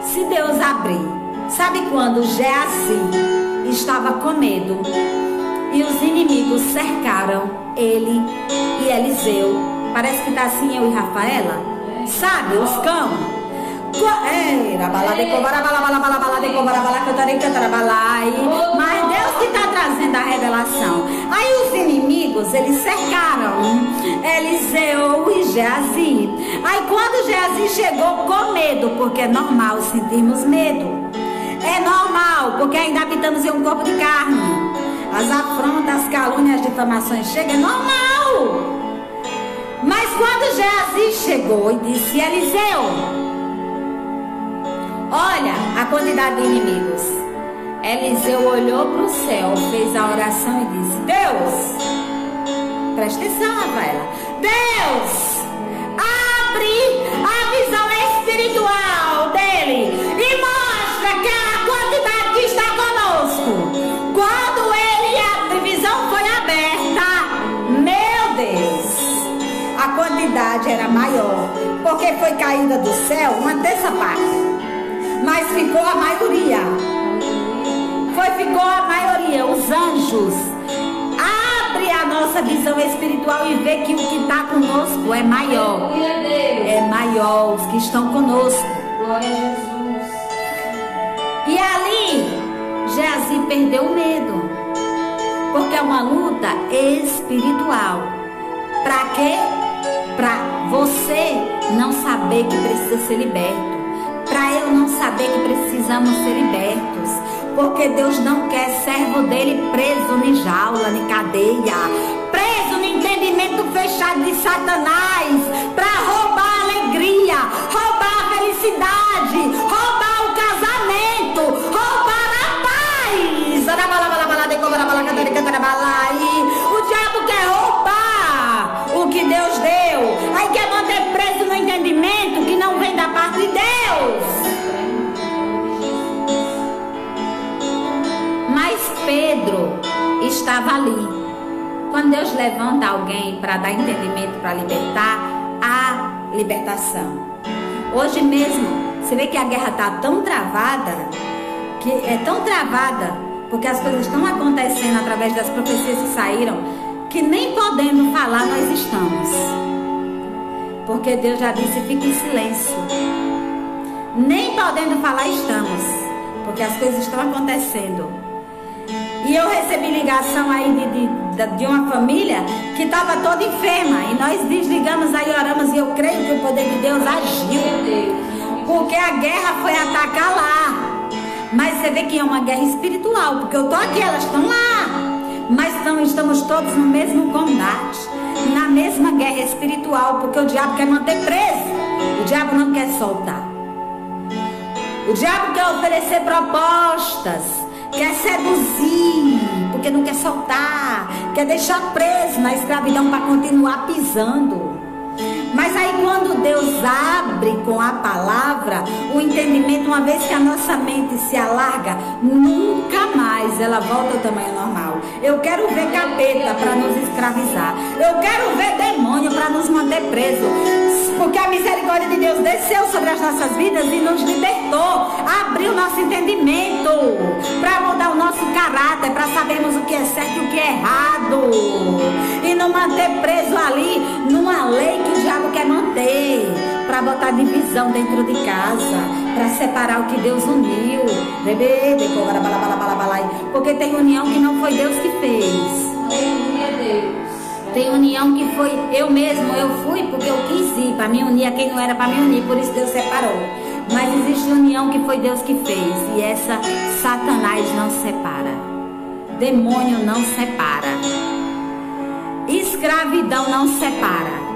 [SPEAKER 2] Se Deus abrir, sabe quando Geazi estava com medo e os inimigos cercaram ele e Eliseu? Parece que tá assim eu e Rafaela, sabe, os cães. Mas Deus que está trazendo a revelação. Aí os inimigos, eles cercaram Eliseu e Geazi. Aí quando Geazi chegou com medo, porque é normal sentirmos medo, é normal, porque ainda habitamos em um corpo de carne. As afrontas, as calúnias, as difamações chegam, é normal. Mas quando Geazi chegou e disse: Eliseu, olha a quantidade de inimigos. Eliseu olhou para o céu, fez a oração e disse: Deus, presta atenção, Rafaela, Deus, abre a visão espiritual dele e mostra que a quantidade que está conosco. Quando a visão foi aberta, meu Deus, a quantidade era maior, porque foi caída do céu uma terça parte. Mas ficou a maioria. Ficou a maioria. Os anjos abrem a nossa visão espiritual e vê que o que está conosco é maior. É maior os que estão conosco.
[SPEAKER 1] Glória a Jesus.
[SPEAKER 2] E ali, Geazi perdeu o medo. Porque é uma luta espiritual. Para quê? Para você não saber que precisa ser liberto. Para eu não saber que precisamos ser libertos. Porque Deus não quer servo dele preso em jaula, em cadeia, preso no entendimento fechado de Satanás, para roubar a alegria, roubar a felicidade, roubar o casamento, roubar a paz. O diabo quer roubar o que Deus deu. Aí quer manter preso no entendimento que não vem da parte de Deus. Mas Pedro estava ali. Quando Deus levanta alguém para dar entendimento, para libertar, libertação. Hoje mesmo, você vê que a guerra está tão travada, que é tão travada, porque as coisas estão acontecendo através das profecias que saíram, que nem podendo falar nós estamos. Porque Deus já disse, fique em silêncio. Nem podendo falar estamos, porque as coisas estão acontecendo. E eu recebi ligação aí de uma família que estava toda enferma. E nós desligamos aí, oramos, e eu creio que o poder de Deus agiu. Porque a guerra foi atacar lá. Mas você vê que é uma guerra espiritual, porque eu tô aqui, elas estão lá. Mas estamos todos no mesmo combate, na mesma guerra espiritual, porque o diabo quer manter preso. O diabo não quer soltar. O diabo quer oferecer propostas, quer seduzir, porque não quer soltar, quer deixar preso na escravidão para continuar pisando. Mas aí quando Deus abre com a palavra, o entendimento, uma vez que a nossa mente se alarga, nunca mais ela volta ao tamanho normal. Eu quero ver capeta para nos escravizar. Eu quero ver demônio para nos manter presos. Porque a misericórdia de Deus desceu sobre as nossas vidas e nos libertou. Abriu nosso entendimento para mudar o nosso caráter, para sabermos o que é certo e o que é errado. E não manter preso ali numa lei que o diabo quer manter, para botar divisão dentro de casa, para separar o que Deus uniu. Porque tem união que não foi Deus que fez. Tem união que foi eu mesmo, eu fui porque eu quis ir para me unir a quem não era para me unir, por isso Deus separou. Mas existe união que foi Deus que fez, e essa Satanás não separa, demônio não separa, escravidão não separa.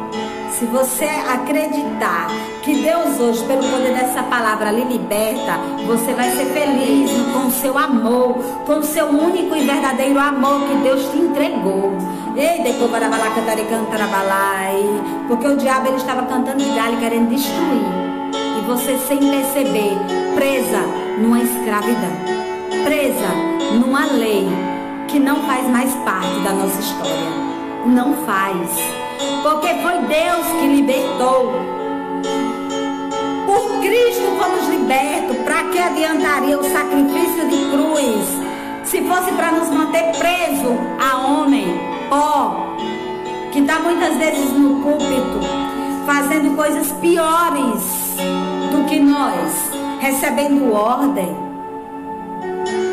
[SPEAKER 2] Se você acreditar que Deus hoje, pelo poder dessa palavra, lhe liberta, você vai ser feliz com o seu amor, com o seu único e verdadeiro amor que Deus te entregou. Porque o diabo ele estava cantando de galho, querendo destruir. E você, sem perceber, presa numa escravidão, presa numa lei que não faz mais parte da nossa história. Não faz. Porque foi Deus que libertou. Por Cristo fomos libertos. Para que adiantaria o sacrifício de cruz se fosse para nos manter preso a homem, pó, que está muitas vezes no púlpito fazendo coisas piores do que nós, recebendo ordem.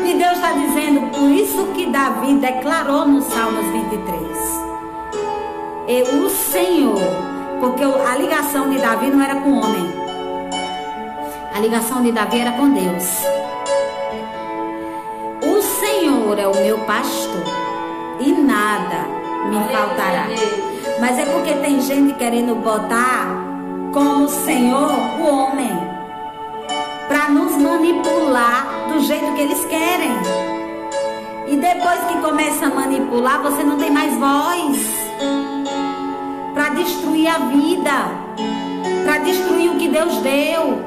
[SPEAKER 2] E Deus está dizendo, por isso que Davi declarou no Salmos 23, o Senhor, porque a ligação de Davi não era com o homem, a ligação de Davi era com Deus. O Senhor é o meu pastor e nada me faltará. Mas é porque tem gente querendo botar como Senhor o homem, para nos manipular do jeito que eles querem. E depois que começa a manipular, você não tem mais voz para destruir a vida, para destruir o que Deus deu,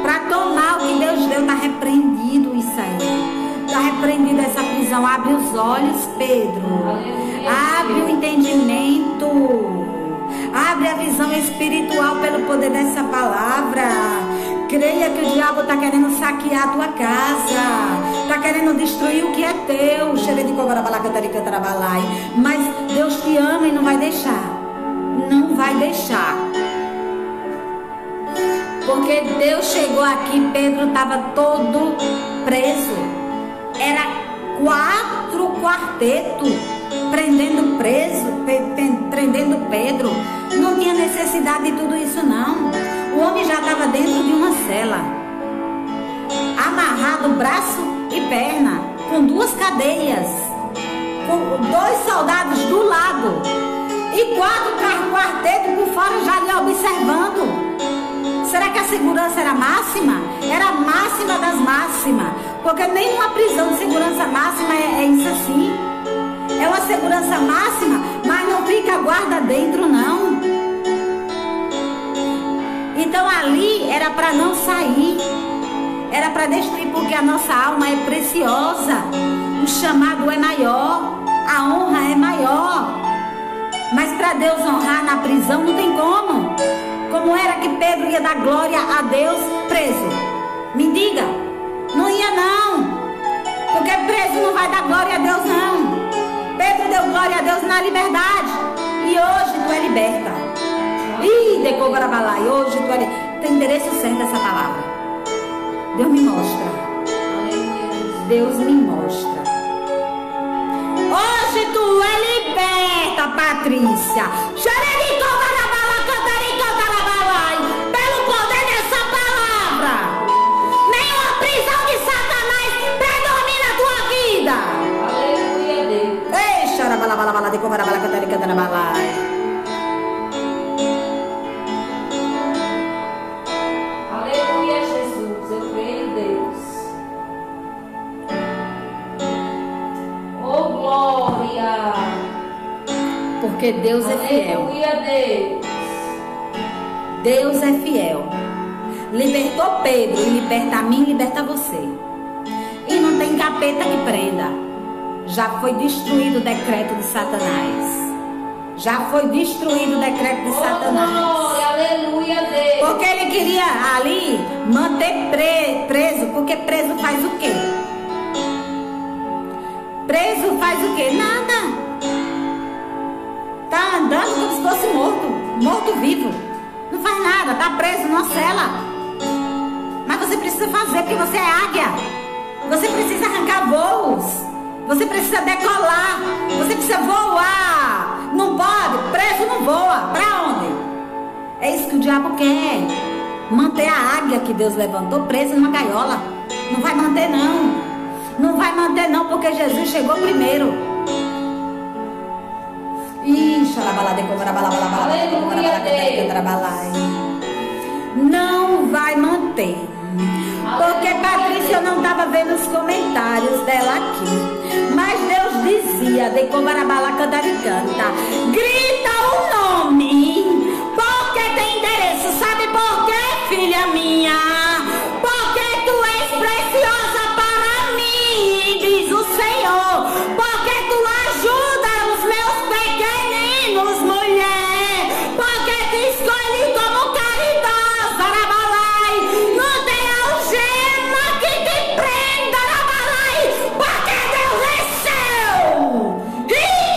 [SPEAKER 2] para tomar o que Deus deu. Está repreendido isso aí, está repreendida essa prisão. Abre os olhos, Pedro, abre o entendimento, abre a visão espiritual pelo poder dessa palavra. Creia que o diabo está querendo saquear a tua casa, está querendo destruir o que é teu. Mas Deus te ama e não vai deixar. Não vai deixar. Porque Deus chegou aqui, Pedro estava todo preso. Era 4 quartetos prendendo Pedro. Não tinha necessidade de tudo isso não. O homem já estava dentro de uma cela, amarrado braço e perna, com 2 cadeias, com 2 soldados do lado e 4 quartetos por fora já lhe observando. Será que a segurança era máxima? Era a máxima das máximas. Porque nem uma prisão de segurança máxima é isso assim. É uma segurança máxima, mas não fica guarda dentro não. Então ali era para não sair, era para destruir, porque a nossa alma é preciosa, o chamado é maior, a honra é maior. Mas para Deus honrar na prisão não tem como Pedro ia dar glória a Deus preso? Me diga. Não ia não. Porque preso não vai dar glória a Deus não. Pedro deu glória a Deus na liberdade. E hoje tu é liberta. Ih, decobarabalá. E hoje tu é liberta. Tem endereço certo essa palavra. Deus me mostra. Deus me mostra. Hoje tu é liberta, Patrícia. Pelo poder dessa palavra. Nenhuma prisão de Satanás predomina a tua vida.
[SPEAKER 1] Aleluia, Deus.
[SPEAKER 2] Ei, xarabalabala, decobarabala, cantaricantarabalá.
[SPEAKER 1] Aleluia, Jesus. Eu creio em Deus. Oh, glória.
[SPEAKER 2] Porque Deus é fiel.
[SPEAKER 1] Aleluia, Deus.
[SPEAKER 2] Deus é fiel. Libertou Pedro e liberta a mim e liberta você. E não tem capeta que prenda. Já foi destruído o decreto de Satanás. Já foi destruído o decreto de Satanás.
[SPEAKER 1] Glória, aleluia, Deus.
[SPEAKER 2] Porque ele queria ali manter preso. Porque preso faz o quê? Preso faz o quê? Nada. Tá andando como se fosse morto. Morto vivo. Não faz nada. Tá preso numa cela. Mas você precisa fazer porque você é águia. Você precisa arrancar voos. Você precisa decolar. Você precisa voar. Não pode. Preso não voa. Pra onde? É isso que o diabo quer. Manter a águia que Deus levantou presa numa gaiola. Não vai manter não. Não vai manter não, porque Jesus chegou primeiro. Ih, não vai manter. Porque Patrícia, eu não estava vendo os comentários dela aqui. Mas Deus dizia, de Cobarabala Cantaricanta, grita o nome, porque tem endereço. Sabe por quê, filha minha? Porque tu és preciosa para mim, diz o Senhor. Porque tu ajuda os meus pequeninos, mulher. Porque te escolhi como caridosa, Arabalai. Não tem algema que te prenda, Arabalai. Porque Deus é seu.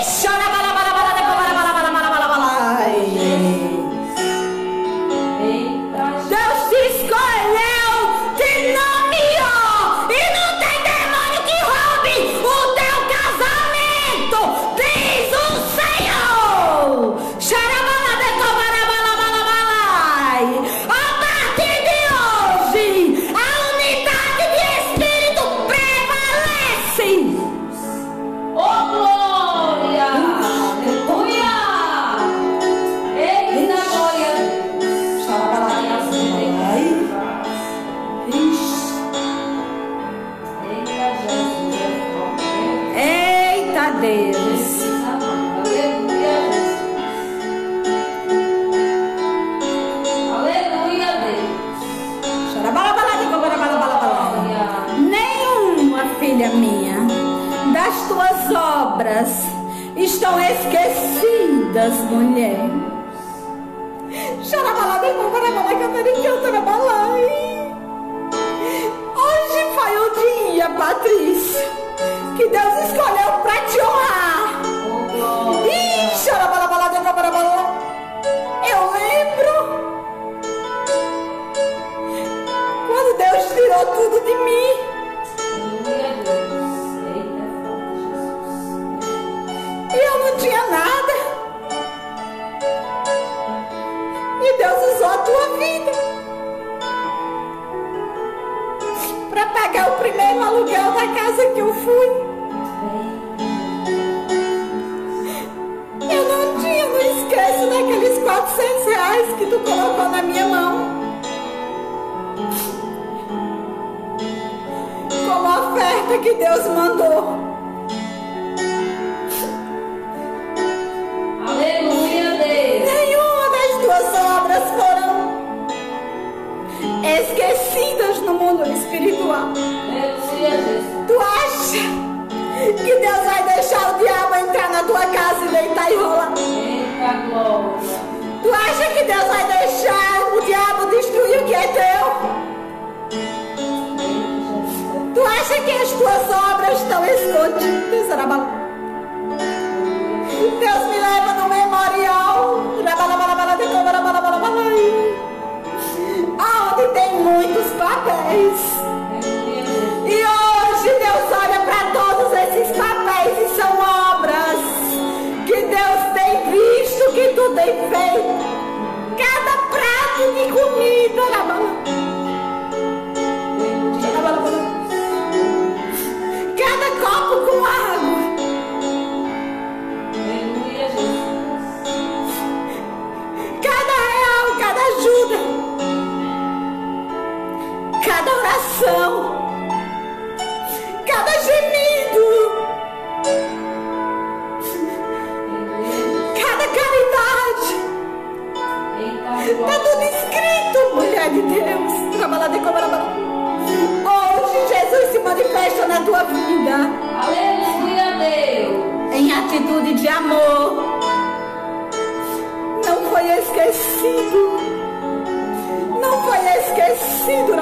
[SPEAKER 2] Ixi, Arabalai. Deus te escolheu, te nomeou. E não tem demônio que roube o teu casamento, diz o Senhor. Xarabalabecobarabalabalabalai. A partir de hoje, a unidade de espírito prevalece.
[SPEAKER 1] Oh, glória. Aleluia. Eita, glória. Eita, Jesus.
[SPEAKER 2] Eita Deus.
[SPEAKER 1] Aleluia, Jesus. Aleluia, Deus. Glória.
[SPEAKER 2] Nenhuma, filha minha, das tuas obras estão esquecidas, mulher. Hoje foi o dia, Patrícia, que Deus escolheu para te honrar.
[SPEAKER 1] Oh, glória.
[SPEAKER 2] Ih, eu lembro quando Deus tirou tudo de mim.
[SPEAKER 1] Aleluia, Deus. Eita, forte, Jesus.
[SPEAKER 2] E eu não tinha nada. E Deus usou a tua vida para pagar o primeiro aluguel da casa que eu fui. Eu não tinha, não esqueço daqueles R$400 que tu colocou na minha mão. Como oferta que Deus mandou.
[SPEAKER 1] Aleluia, Deus.
[SPEAKER 2] Nenhuma das tuas obras foram esquecidas no mundo espiritual.
[SPEAKER 1] Aleluia, Jesus.
[SPEAKER 2] Tu acha que Deus vai deixar o diabo entrar na tua casa e deitar e rolar?
[SPEAKER 1] Eita, glória.
[SPEAKER 2] Tu acha que Deus vai deixar o diabo Deus me leva no memorial, aonde tem muitos papéis. E hoje Deus olha para todos esses papéis e são obras que Deus tem visto que tu tem feito. Cada prato de comida, cada copo com água, cada real, cada ajuda, cada oração, cada gemido, cada caridade, está tudo escrito, mulher de Deus. Hoje Jesus se manifesta na tua vida.
[SPEAKER 1] Aleluia, Deus.
[SPEAKER 2] Em atitude de amor. Não foi esquecido. Não foi esquecido,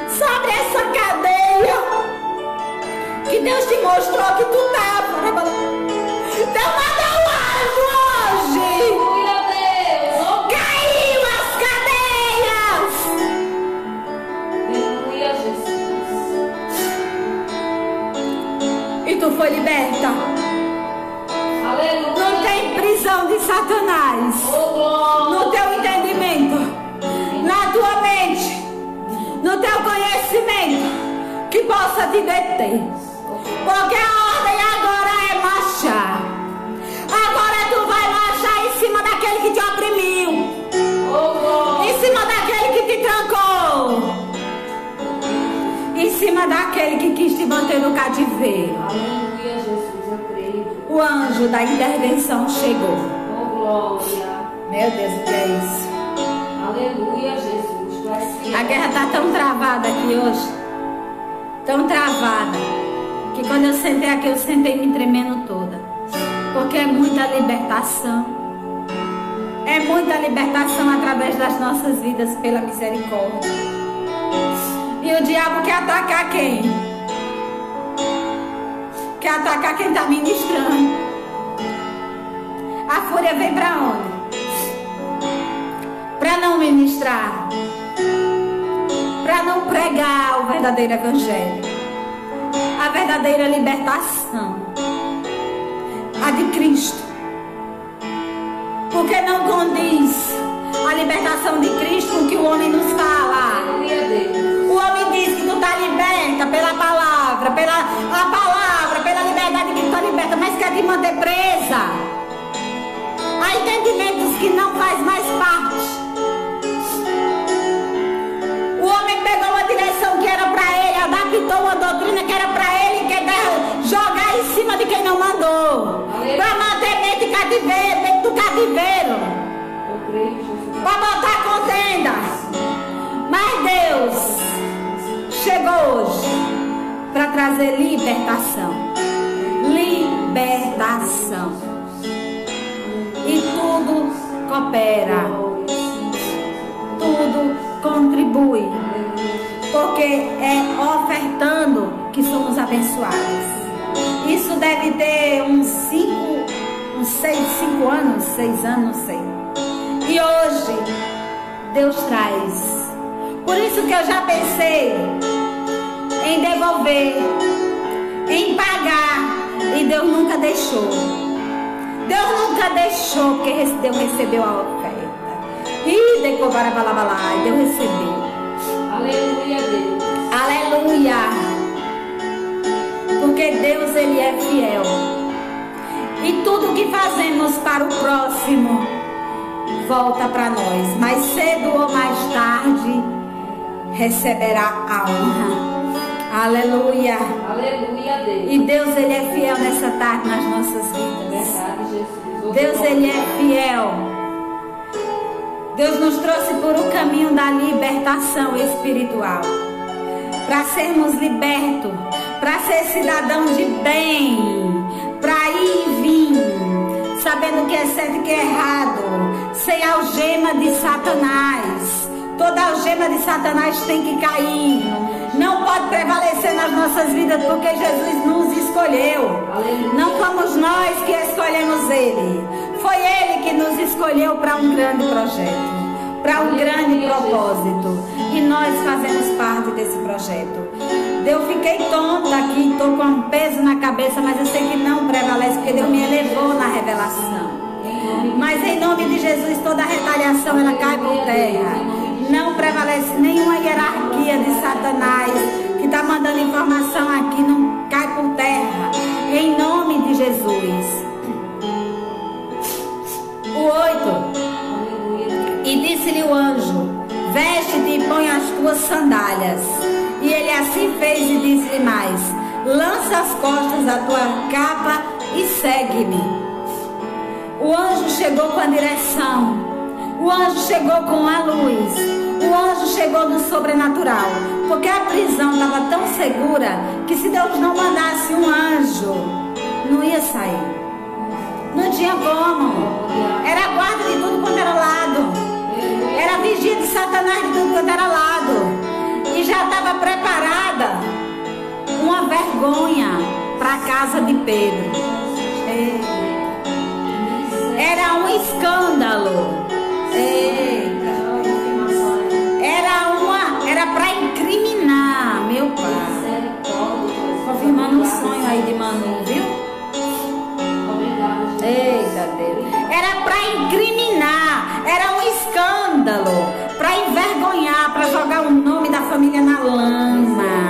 [SPEAKER 2] sabe essa cadeia que Deus te mostrou que tu estava. Deus mandou um anjo hoje.
[SPEAKER 1] Aleluia, Deus.
[SPEAKER 2] Caiu as cadeias.
[SPEAKER 1] Aleluia, Jesus.
[SPEAKER 2] E tu foi liberta.
[SPEAKER 1] Aleluia.
[SPEAKER 2] Não tem prisão de Satanás.
[SPEAKER 1] Oh, glória.
[SPEAKER 2] No teu entendimento, na tua mente, no teu conhecimento, que possa te deter. Porque a ordem agora é marchar. Agora tu vai marchar em cima daquele que te oprimiu,
[SPEAKER 1] Oh, glória.
[SPEAKER 2] em cima daquele que te trancou, em cima daquele que quis te manter no cativeiro.
[SPEAKER 1] Aleluia, Jesus, eu creio.
[SPEAKER 2] O anjo da intervenção chegou.
[SPEAKER 1] Oh, glória.
[SPEAKER 2] Meu Deus, o que é isso?
[SPEAKER 1] Aleluia, Jesus. Vai
[SPEAKER 2] A guerra está tão travada aqui hoje, tão travada, que quando eu sentei aqui, eu sentei me tremendo toda, porque é muita libertação, é muita libertação através das nossas vidas pela misericórdia. E o diabo quer atacar quem? Quer atacar quem está ministrando. A fúria vem para onde? Para não ministrar, para não pregar o verdadeiro evangelho, a verdadeira libertação, a de Cristo. Porque não condiz a libertação de Cristo com o que o homem nos fala.
[SPEAKER 1] Aleluia, Deus.
[SPEAKER 2] O homem diz que tu está liberta pela palavra, pela liberdade que tu está liberta, mas quer te manter presa. Há entendimentos que não faz mais parte. O homem pegou uma direção que era para ele, adaptou uma doutrina que era para ele e quer jogar em cima de quem não mandou. Para manter mente cativeiro, dentro do cativeiro.
[SPEAKER 1] Eu creio, Jesus.
[SPEAKER 2] Para botar contenda. Mas Deus chegou hoje para trazer libertação. Libertação. E tudo coopera. Tudo contribui. Porque é ofertando que somos abençoados. Isso deve ter uns 5 anos, 6 anos, não sei. E hoje Deus traz. Por isso que eu já pensei em devolver, em pagar, e Deus nunca deixou. Deus nunca deixou, porque Deus recebeu a oferta. E Deus recebeu.
[SPEAKER 1] Aleluia, Deus.
[SPEAKER 2] Aleluia. Porque Deus, Ele é fiel. E tudo que fazemos para o próximo volta para nós. Mais cedo ou mais tarde receberá a honra. Aleluia.
[SPEAKER 1] Aleluia, Deus.
[SPEAKER 2] E Deus, Ele é fiel nessa tarde nas nossas vidas.
[SPEAKER 1] Verdade, Jesus.
[SPEAKER 2] Deus, Ele é fiel. Deus nos trouxe por o caminho da libertação espiritual, para sermos libertos, para ser cidadão de bem, para ir e vir, sabendo o que é certo e o que é errado, sem algema de Satanás. Toda algema de Satanás tem que cair. não pode prevalecer nas nossas vidas, porque Jesus nos escolheu. Não fomos nós que escolhemos Ele. Foi Ele que nos escolheu para um grande projeto, para um grande propósito. E nós fazemos parte desse projeto. Eu fiquei tonta aqui, estou com um peso na cabeça, mas eu sei que não prevalece, porque Deus me elevou na revelação. Mas em nome de Jesus, toda retaliação ela cai por terra. Não prevalece nenhuma hierarquia de Satanás que está mandando informação aqui, não cai por terra. Em nome de Jesus. O 8. E disse-lhe o anjo: veste-te e põe as tuas sandálias. E ele assim fez e disse-lhe mais: lança as costas da tua capa e segue-me. O anjo chegou com a direção. O anjo chegou com a luz. O anjo chegou no sobrenatural. Porque a prisão estava tão segura que se Deus não mandasse um anjo, não ia sair. Não tinha como. Era guarda de tudo quanto era lado. Era vigia de Satanás de tudo quanto era lado. E já estava preparada uma vergonha para a casa de Pedro. Era um escândalo. Era para incriminar, meu pai. Confirmando um sonho aí de Manu, viu? Eita Deus. Era para incriminar, era um escândalo, para envergonhar, para jogar o nome da família na lama,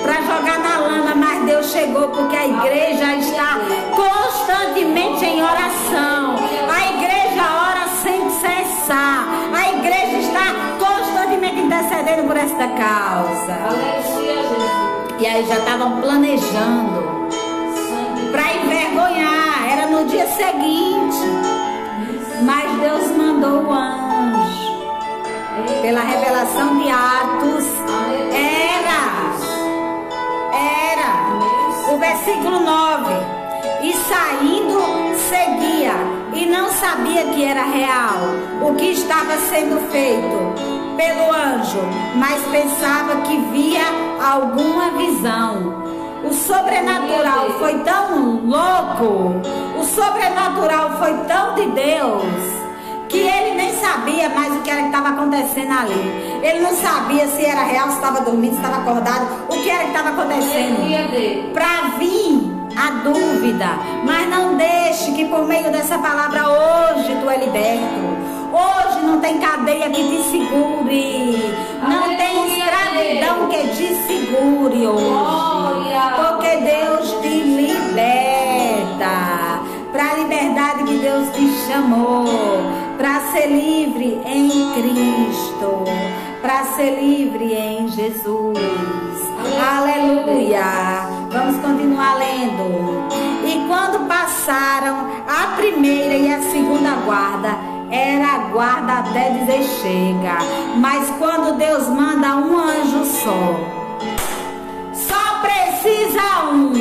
[SPEAKER 2] para jogar na lama. Mas Deus chegou, porque a igreja está constantemente em oração. A igreja ora sem cessar. A igreja está constantemente intercedendo por esta causa. E aí já estavam planejando para envergonhar. Era no dia seguinte. Mas Deus mandou o anjo. Pela revelação de Atos. Era. O versículo 9. E saindo, seguia, e não sabia que era real o que estava sendo feito pelo anjo, mas pensava que via alguma visão. O sobrenatural foi tão louco, o sobrenatural foi tão de Deus, que ele nem sabia mais o que era que estava acontecendo ali. Ele não sabia se era real, se estava dormindo, se estava acordado, o que era que estava acontecendo. Para vir a dúvida, mas não deixe que por meio dessa palavra hoje tu é liberto. Hoje não tem cadeia que te segure, não tem escravidão que te segure hoje, porque Deus te liberta para a liberdade que Deus te chamou, para ser livre em Cristo, para ser livre em Jesus. Aleluia. Vamos continuar lendo. E quando passaram a primeira e a segunda guarda, era a guarda até dizer chega. Mas quando Deus manda um anjo só precisa um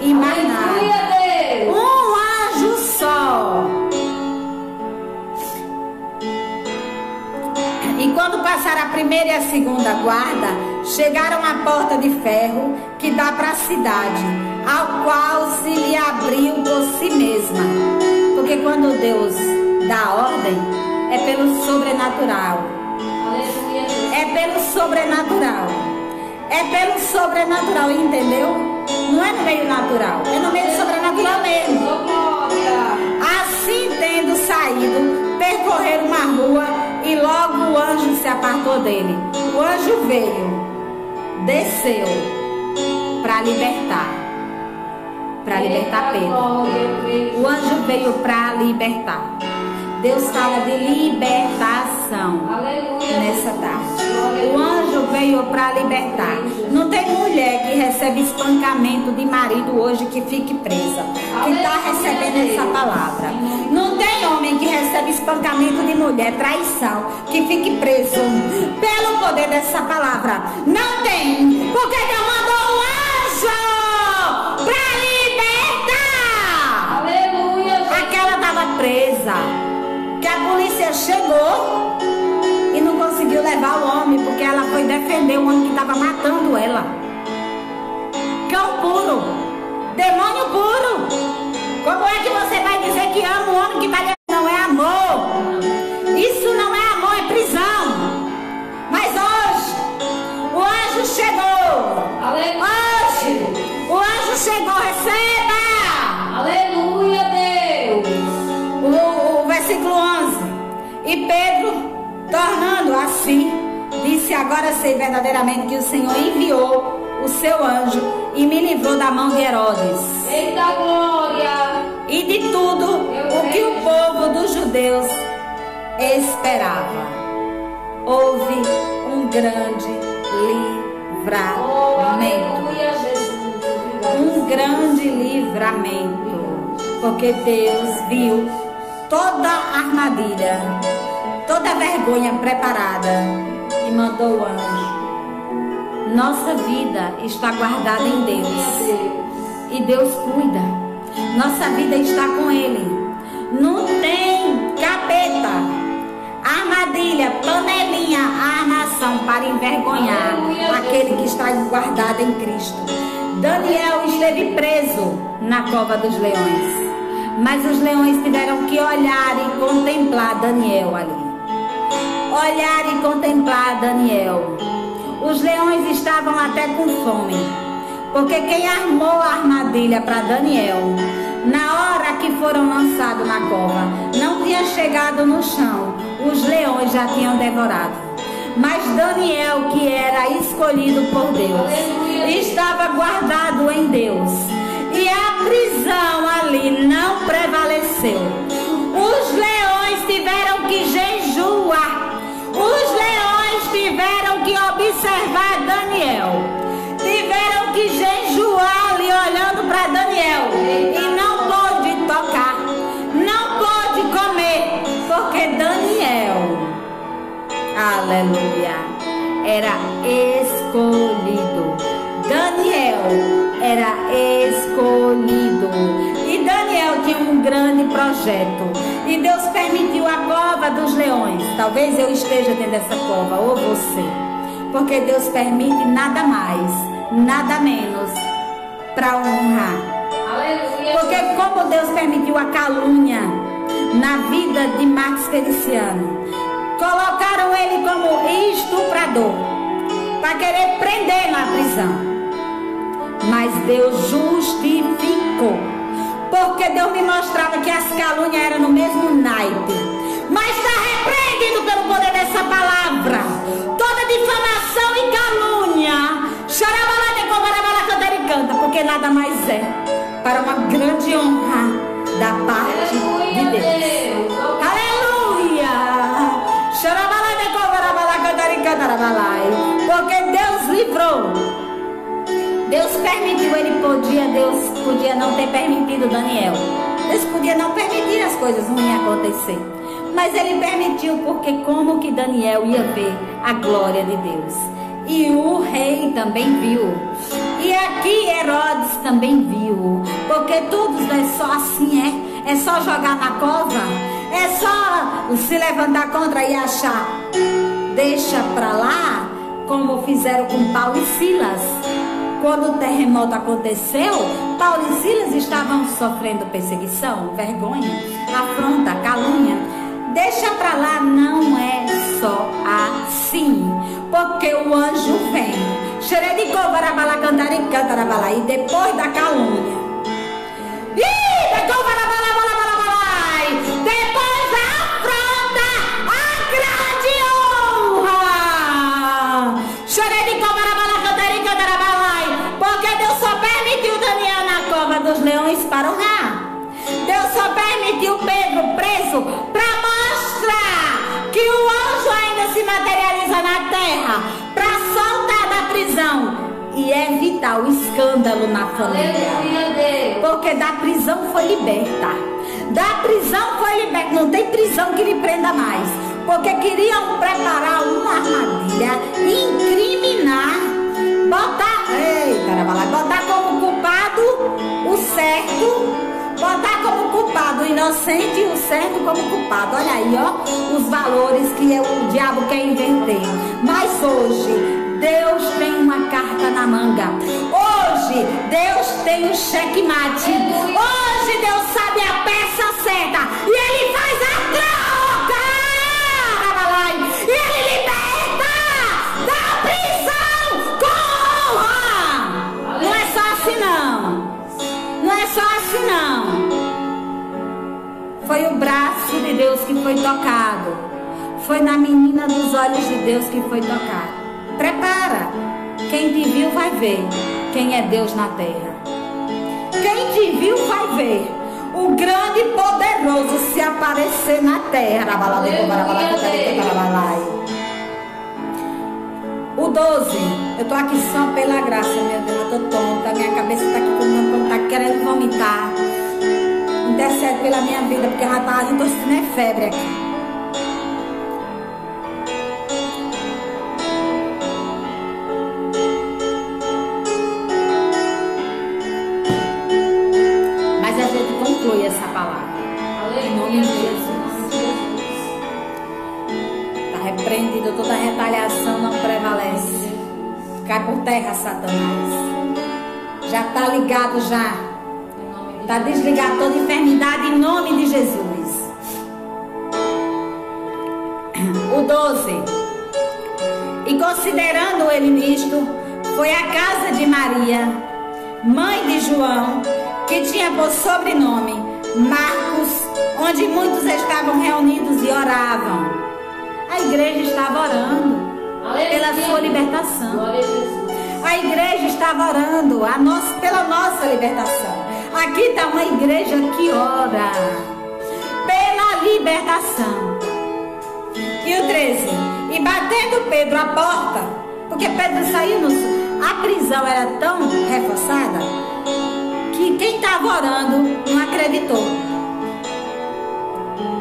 [SPEAKER 2] e mais nada. Um anjo só. E quando passaram a primeira e a segunda guarda, chegaram à porta de ferro que dá para a cidade, ao qual se lhe abriu por si mesma. Porque quando Deus dá ordem, é pelo sobrenatural. É pelo sobrenatural. É pelo sobrenatural, entendeu? Não é no meio natural, é no meio sobrenatural mesmo. Assim, tendo saído, percorreram uma rua e logo o anjo se apartou dele. O anjo veio, desceu para libertar Pedro. O anjo veio para libertar. Deus fala de libertação nessa tarde. O anjo veio para libertar. Não tem mulher que recebe espancamento de marido hoje que fique presa, que está recebendo essa palavra. Não tem homem que recebe espancamento de mulher, traição, que fique preso pelo poder dessa palavra. Não tem, porque Deus mandou um anjo para libertar. Aleluia. Aquela estava presa, que a polícia chegou e não conseguiu levar levar o homem, porque ela foi defender o homem que estava matando ela. Cão puro, demônio puro. Como é que você vai dizer que ama o homem que está ali? Não é amor. Isso não é amor, é prisão. Mas hoje, o anjo chegou.
[SPEAKER 1] Aleluia.
[SPEAKER 2] Hoje, o anjo chegou, receba.
[SPEAKER 1] Aleluia, Deus.
[SPEAKER 2] O versículo 11. E Pedro, tornando assim, disse: agora sei verdadeiramente que o Senhor enviou o seu anjo e me livrou da mão de Herodes.
[SPEAKER 1] Eita glória.
[SPEAKER 2] E de tudo o que o povo dos judeus esperava. Houve um grande livramento.
[SPEAKER 1] Aleluia, Jesus.
[SPEAKER 2] Um grande livramento. Porque Deus viu toda a armadilha, toda a vergonha preparada e mandou o anjo. Nossa vida está guardada em Deus. E Deus cuida. Nossa vida está com Ele. Não tem capeta, armadilha, panelinha, armação para envergonhar aquele que está guardado em Cristo. Daniel esteve preso na cova dos leões, mas os leões tiveram que olhar e contemplar Daniel ali. Olhar e contemplar Daniel. Os leões estavam até com fome, porque quem armou a armadilha para Daniel, na hora que foram lançados na cova, não tinha chegado no chão, os leões já tinham devorado. Mas Daniel, que era escolhido por Deus, estava guardado em Deus, e a prisão ali não prevaleceu. Os leões tiveram que jejuar. Os leões tiveram que observar Daniel. Tiveram que jejuar ali olhando para Daniel. E não pôde tocar. Não pôde comer. Porque Daniel, aleluia, era escolhido. Daniel era escolhido. E Daniel tinha um grande projeto. E Deus permitiu a cova dos leões. Talvez eu esteja dentro dessa cova, ou você. Porque Deus permite nada mais, nada menos, para honrar.
[SPEAKER 1] Aleluia.
[SPEAKER 2] Porque como Deus permitiu a calúnia na vida de Marcos Feliciano, colocaram ele como estuprador, para querer prender na prisão. Mas Deus justificou, porque Deus me mostrava que as calúnias eram no mesmo naipe. Mas está repreendido pelo poder dessa palavra toda difamação e calúnia. Canta, porque nada mais é para uma grande honra da parte de Deus. Aleluia! Porque Deus livrou. Deus permitiu, Deus podia não ter permitido Daniel. Deus podia não permitir as coisas ruins acontecer. Mas ele permitiu, porque como que Daniel ia ver a glória de Deus? E o rei também viu. E aqui Herodes também viu. Porque tudo é só assim, é só jogar na cova. É só se levantar contra e achar. Deixa pra lá, como fizeram com Paulo e Silas. Quando o terremoto aconteceu, Paulo e Silas estavam sofrendo perseguição, vergonha, afronta, calúnia. Deixa pra lá, não é só assim. Porque o anjo vem. E depois da calúnia. Depois da afronta, a grande honra. Porque Deus só permitiu Daniel na cova dos leões para honrar. Deus só permitiu Pedro preso para mostrar que o anjo ainda se materializa na terra, para soltar da prisão e evitar o escândalo na família. Porque da prisão foi liberta. Da prisão foi liberta. Não tem prisão que lhe prenda mais. Porque queriam preparar uma armadilha, incriminar, botar como culpado o certo, botar como culpado culpado, o inocente e o certo como culpado. Olha aí, ó, os valores que o diabo quer inverter. Mas hoje, Deus tem uma carta na manga. Hoje, Deus tem o checkmate. Hoje, Deus sabe a peça certa. E Ele faz a troca. E Ele liberta da prisão com honra. Não é só assim, não. Não é só assim, não. Foi o braço de Deus que foi tocado. Foi na menina dos olhos de Deus que foi tocado. Prepara. Quem te viu vai ver quem é Deus na terra. Quem te viu vai ver o grande e poderoso se aparecer na terra. O 12. Eu tô aqui só pela graça, meu Deus. Eu tô tonta. Minha cabeça tá aqui como tá querendo vomitar. Intercede pela minha vida, porque eu tô sentindo febre aqui. Mas a gente conclui essa palavra. Em nome de Jesus. Está repreendido, toda retaliação não prevalece. Cai por terra, Satanás. Já está ligado já. Está desligado toda enfermidade em nome de Jesus. O 12. E considerando ele nisto, foi à casa de Maria, mãe de João, que tinha por sobrenome Marcos, onde muitos estavam reunidos e oravam. A igreja estava orando pela sua libertação. A igreja estava orando pela nossa libertação. Aqui está uma igreja que ora pela libertação. E o 13. E batendo Pedro a porta, porque Pedro saiu a prisão era tão reforçada que quem estava orando não acreditou.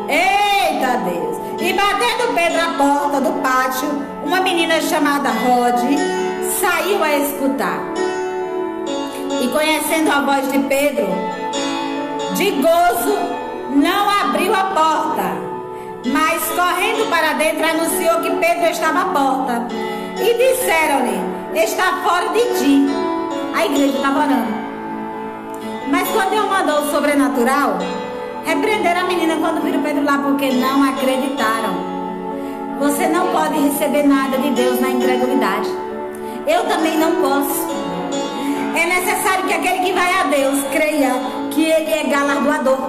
[SPEAKER 2] Eita Deus! E batendo Pedro a porta do pátio, uma menina chamada Rode saiu a escutar. E conhecendo a voz de Pedro, de gozo, não abriu a porta, mas correndo para dentro anunciou que Pedro estava à porta. E disseram-lhe: está fora de ti. A igreja estava orando. Mas quando Deus mandou o sobrenatural, repreenderam a menina quando viram Pedro lá, porque não acreditaram. Você não pode receber nada de Deus na incredulidade. Eu também não posso. É necessário que aquele que vai a Deus creia que Ele é galardoador.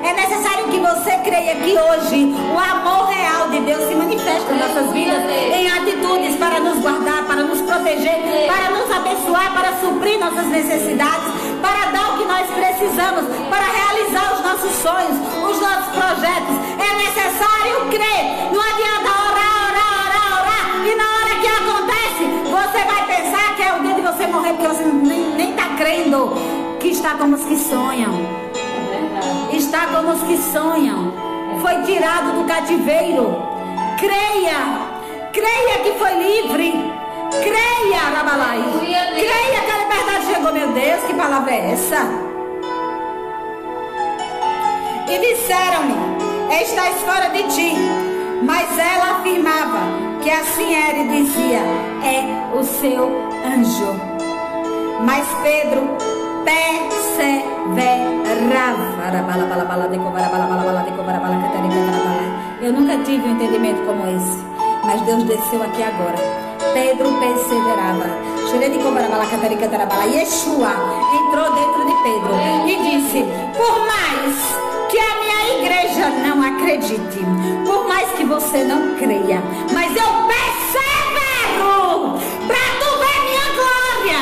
[SPEAKER 2] É necessário que você creia que hoje o amor real de Deus se manifesta em nossas vidas, em atitudes para nos guardar, para nos proteger, para nos abençoar, para suprir nossas necessidades, para dar o que nós precisamos, para realizar os nossos sonhos, os nossos projetos. É necessário crer. Não adianta orar. E na hora que acontece, você vai pensar que é o dia de você morrer, porque você nem está crendo. Que está como os que sonham. Está como os que sonham. Foi tirado do cativeiro. Creia que foi livre. Creia, Rabalai. Creia que a liberdade chegou. Meu Deus, que palavra é essa? E disseram-lhe: estás fora de ti. Mas ela afirmava que assim era e dizia: é o seu anjo. Mas Pedro perseverava. Eu nunca tive um entendimento como esse, mas Deus desceu aqui agora. Pedro perseverava. E Yeshua entrou dentro de Pedro e disse: por mais que a minha igreja não acredite, por mais que você não creia, mas eu persevero para tu ver minha glória,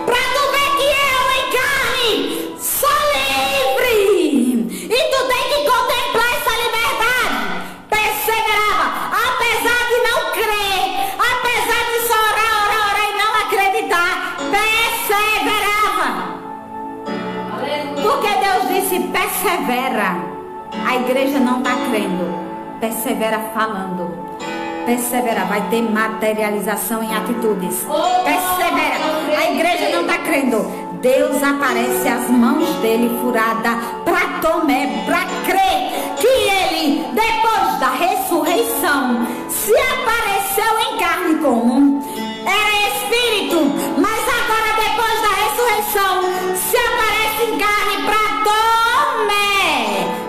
[SPEAKER 2] para tu ver que eu em carne sou livre, e tu tem que contemplar essa liberdade. Perseverava, apesar de não crer, apesar de só orar e não acreditar, perseverava. Porque Deus disse: persevera. A igreja não está crendo. Persevera falando. Persevera, vai ter materialização em atitudes. Persevera. A igreja não está crendo. Deus aparece, as mãos dele furadas. para Tomé, para crer que ele, depois da ressurreição, se apareceu em carne comum. Era espírito, mas agora depois da ressurreição se aparece em carne para Tomé.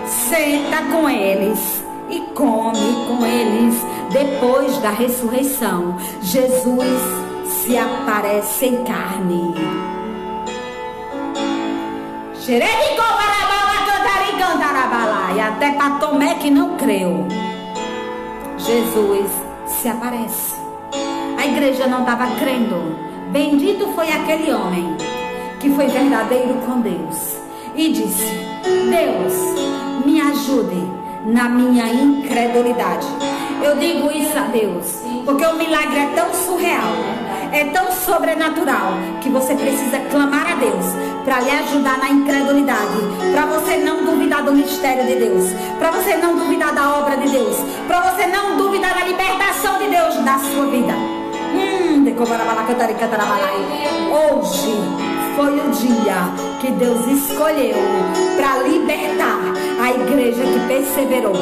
[SPEAKER 2] Senta com eles e come com eles. Depois da ressurreição, Jesus se aparece em carne. E até para Tomé que não creu, Jesus se aparece. A igreja não estava crendo. Bendito foi aquele homem que foi verdadeiro com Deus e disse: Deus, me ajude na minha incredulidade. Eu digo isso a Deus porque o milagre é tão surreal, é tão sobrenatural, que você precisa clamar a Deus para lhe ajudar na incredulidade, para você não duvidar do mistério de Deus, para você não duvidar da obra de Deus, para você não duvidar da libertação de Deus na sua vida. Hoje foi o dia que Deus escolheu para libertar a igreja que perseverou,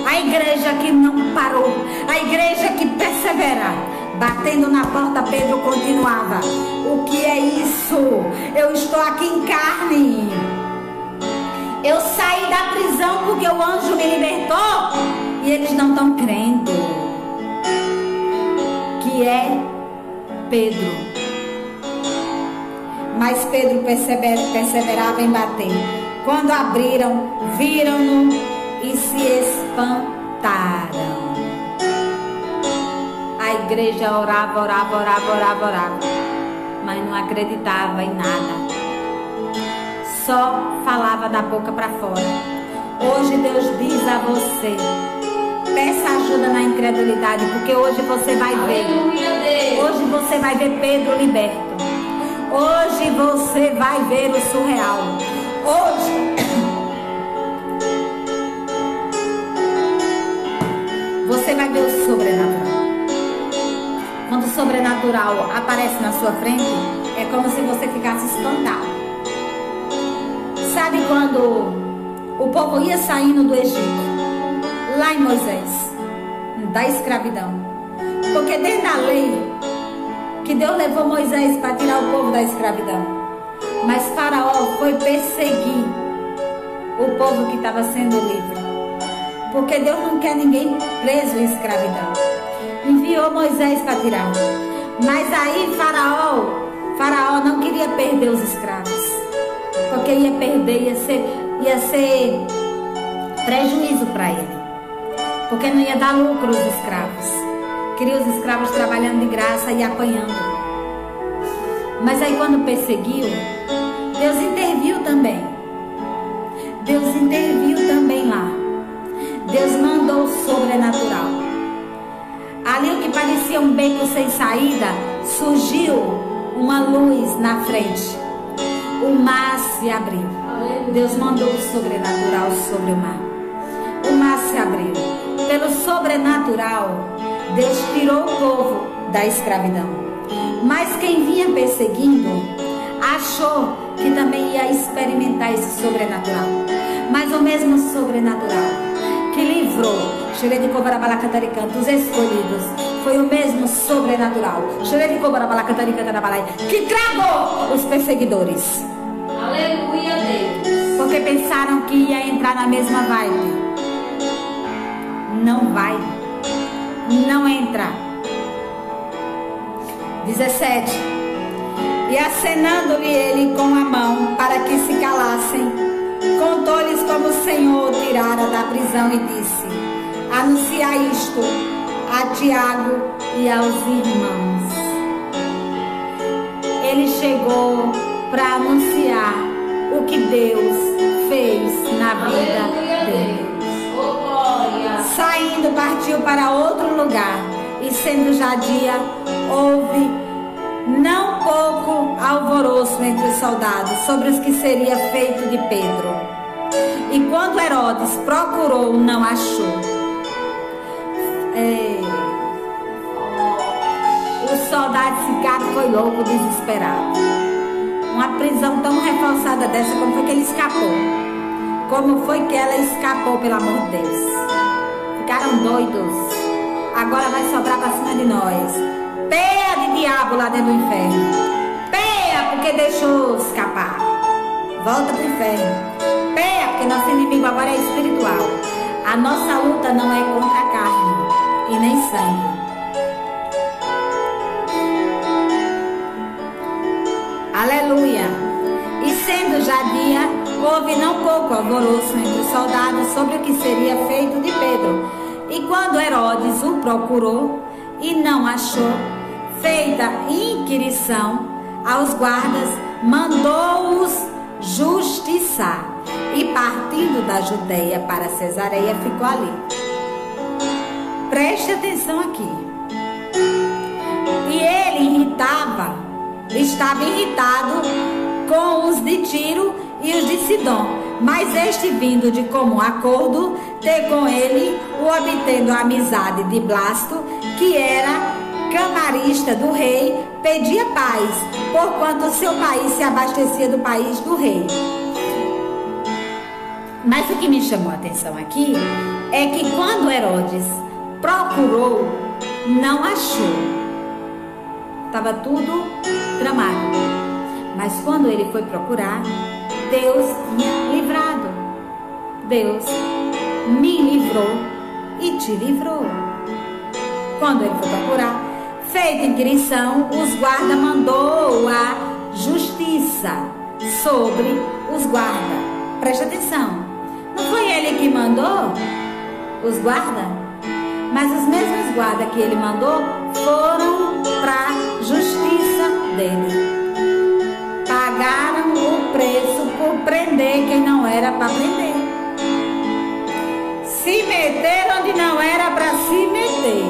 [SPEAKER 2] a igreja que não parou, a igreja que persevera. Batendo na porta, Pedro continuava: o que é isso? Eu estou aqui em carne. Eu saí da prisão porque o anjo me libertou e eles não estão crendo. Que é Pedro. Mas Pedro perseverava em bater. Quando abriram, viram-no e se espantaram. A igreja orava, mas não acreditava em nada. Só falava da boca para fora. Hoje Deus diz a você: peça ajuda na incredulidade, porque hoje você vai ver. Hoje você vai ver Pedro liberto. Hoje você vai ver o surreal. Hoje você vai ver o sobrenatural. Quando o sobrenatural aparece na sua frente, é como se você ficasse espantado. Sabe quando o povo ia saindo do Egito, lá em Moisés, da escravidão? Porque dentro da lei que Deus levou Moisés para tirar o povo da escravidão, mas Faraó foi perseguir o povo que estava sendo livre, porque Deus não quer ninguém preso em escravidão. Enviou Moisés para tirar. Mas aí Faraó não queria perder os escravos, porque ia perder, ia ser prejuízo para ele, porque não ia dar lucro os escravos. Queria os escravos trabalhando de graça e apanhando. Mas aí quando perseguiu, Deus interviu também. Deus interviu também lá. Deus mandou o sobrenatural. Ali o que parecia um beco sem saída, surgiu uma luz na frente. O mar se abriu. Deus mandou o sobrenatural sobre o mar. O mar se abriu. Pelo sobrenatural, Deus tirou o povo da escravidão. Mas quem vinha perseguindo achou que também ia experimentar esse sobrenatural. Mas o mesmo sobrenatural que livrou dos escolhidos foi o mesmo sobrenatural que tragou os perseguidores.
[SPEAKER 1] Aleluia, Deus.
[SPEAKER 2] Porque pensaram que ia entrar na mesma vibe. Não vai. Não entra. 17. E acenando-lhe ele com a mão para que se calassem, contou-lhes como o Senhor tirara da prisão e disse: anunciai isto a Tiago e aos irmãos. Ele chegou para anunciar o que Deus fez na vida dele. Saindo, partiu para outro lugar, e sendo já dia, houve não pouco alvoroço entre os soldados sobre os que seria feito de Pedro. E quando Herodes procurou, não achou. O soldado Sicario foi louco, desesperado. Uma prisão tão reforçada dessa, como foi que ele escapou? Como foi que ela escapou, pelo amor de Deus? Ficaram doidos. Agora vai sobrar para cima de nós. Peia de diabo lá dentro do inferno. Peia porque deixou escapar. Volta pro inferno. Peia porque nosso inimigo agora é espiritual. A nossa luta não é contra a carne e nem sangue. Aleluia. E sendo já dia, houve não pouco alvoroço entre os soldados sobre o que seria feito de Pedro. E quando Herodes o procurou e não achou, feita inquirição aos guardas, mandou-os justiçar. E partindo da Judeia para Cesareia, ficou ali. Preste atenção aqui. E ele estava irritado com os de Tiro e os de Sidom, mas este vindo de comum acordo, ter com ele o obtendo a amizade de Blasto, que era camarista do rei, pedia paz, porquanto seu país se abastecia do país do rei. Mas o que me chamou a atenção aqui é que quando Herodes procurou, não achou. Estava tudo tramado. Mas quando ele foi procurar, Deus tinha livrado. Deus me livrou e te livrou. Quando ele foi procurar, feita inquirição, os guardas mandou a justiça sobre os guardas. Preste atenção. Não foi ele que mandou os guardas? Mas os mesmos guardas que ele mandou foram para a justiça dele. Pagaram o preço por prender quem não era para prender. Se meteram onde não era para se meter.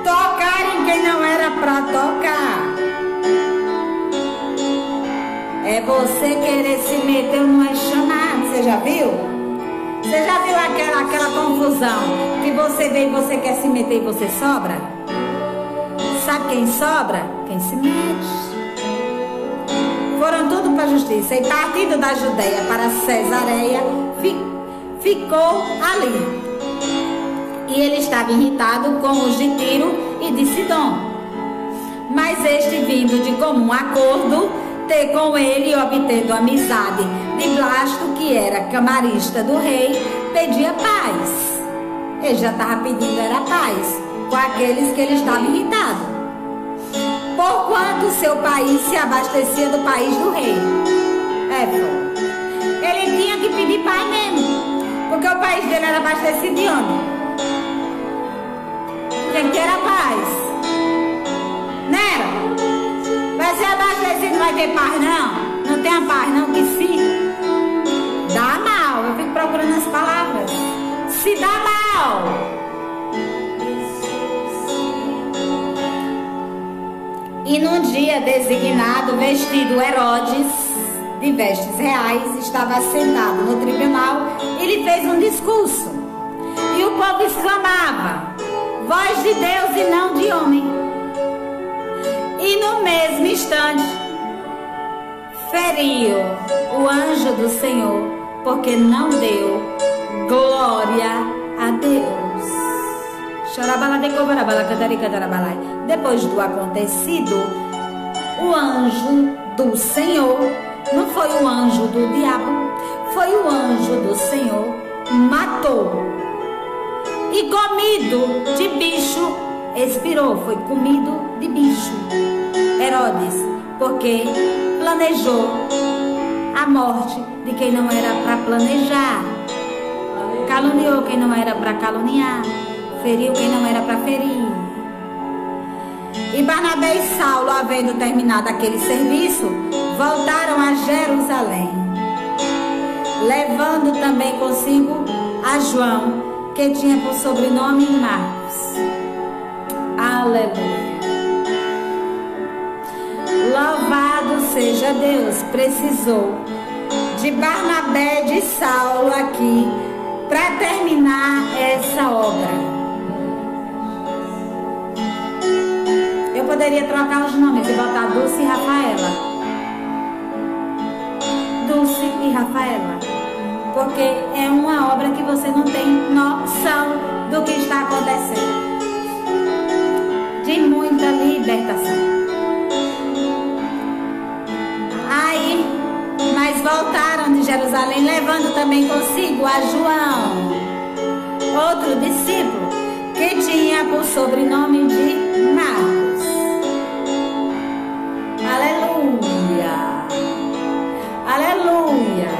[SPEAKER 2] Tocaram em quem não era para tocar. É você querer se meter, não é chamado. Você já viu? Você já viu aquela confusão que você vê e você quer se meter e você sobra? Sabe quem sobra? Quem se mete. Foram tudo para a justiça. E partindo da Judeia para Cesareia, ficou ali. E ele estava irritado com os de Tiro e de Sidom. Mas este vindo de comum acordo, ter com ele, obtendo amizade de Blasto, que era camarista do rei, pedia paz. Ele já estava pedindo era paz com aqueles que ele estava irritado, porquanto seu país se abastecia do país do rei. Ele tinha que pedir paz mesmo, porque o país dele era abastecido de onde? Quem quer a paz, não era? Vai ser abastecido, não vai ter paz não? Não tem a paz não, que se dá mal. Eu fico procurando as palavras. Se dá mal. E num dia designado, vestido Herodes de vestes reais, estava sentado no tribunal. Ele fez um discurso e o povo exclamava: voz de Deus e não de homem. E no mesmo instante feriu o anjo do Senhor, porque não deu glória a Deus. Depois do acontecido, o anjo do Senhor, não foi o anjo do diabo, foi o anjo do Senhor, matou. E comido de bicho, expirou, foi comido de bicho. Herodes, porque planejou a morte de quem não era para planejar, caluniou quem não era para caluniar, feriu quem não era para ferir. E Barnabé e Saulo, havendo terminado aquele serviço, voltaram a Jerusalém, levando também consigo a João, que tinha por sobrenome Marcos. Aleluia. Louvado seja Deus. Precisou de Barnabé, de Saulo aqui para terminar essa obra. Eu poderia trocar os nomes e botar Dulce e Rafaela. Dulce e Rafaela, porque é uma obra que você não tem noção do que está acontecendo. De muita libertação. Aí, mas voltaram de Jerusalém, levando também consigo a João, outro discípulo, que tinha por sobrenome de Marcos. Aleluia, aleluia.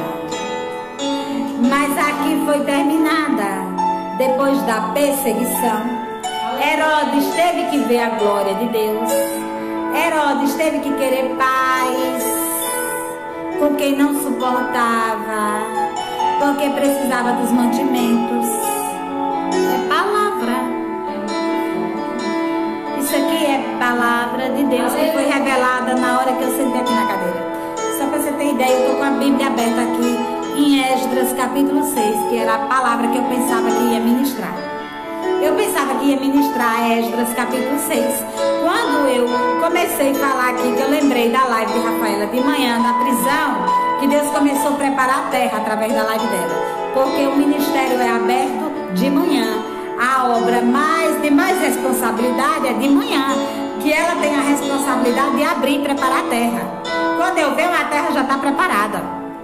[SPEAKER 2] Mas aqui foi terminada, depois da perseguição. Herodes teve que ver a glória de Deus. Herodes teve que querer paz com quem não suportava, porque precisava dos mantimentos. É palavra. Isso aqui é palavra de Deus que foi revelada na hora que eu sentei aqui na cadeira. Só para você ter ideia, eu estou com a Bíblia aberta aqui em Esdras capítulo 6, que era a palavra que eu pensava que ia ministrar. Eu pensava que ia ministrar Esdras capítulo 6. Quando eu comecei a falar aqui, que eu lembrei da live de Rafaela de manhã, na prisão, que Deus começou a preparar a terra através da live dela. Porque o ministério é aberto de manhã. A obra de mais responsabilidade é de manhã, que ela tem a responsabilidade de abrir e preparar a terra. Quando eu venho, a terra já está preparada.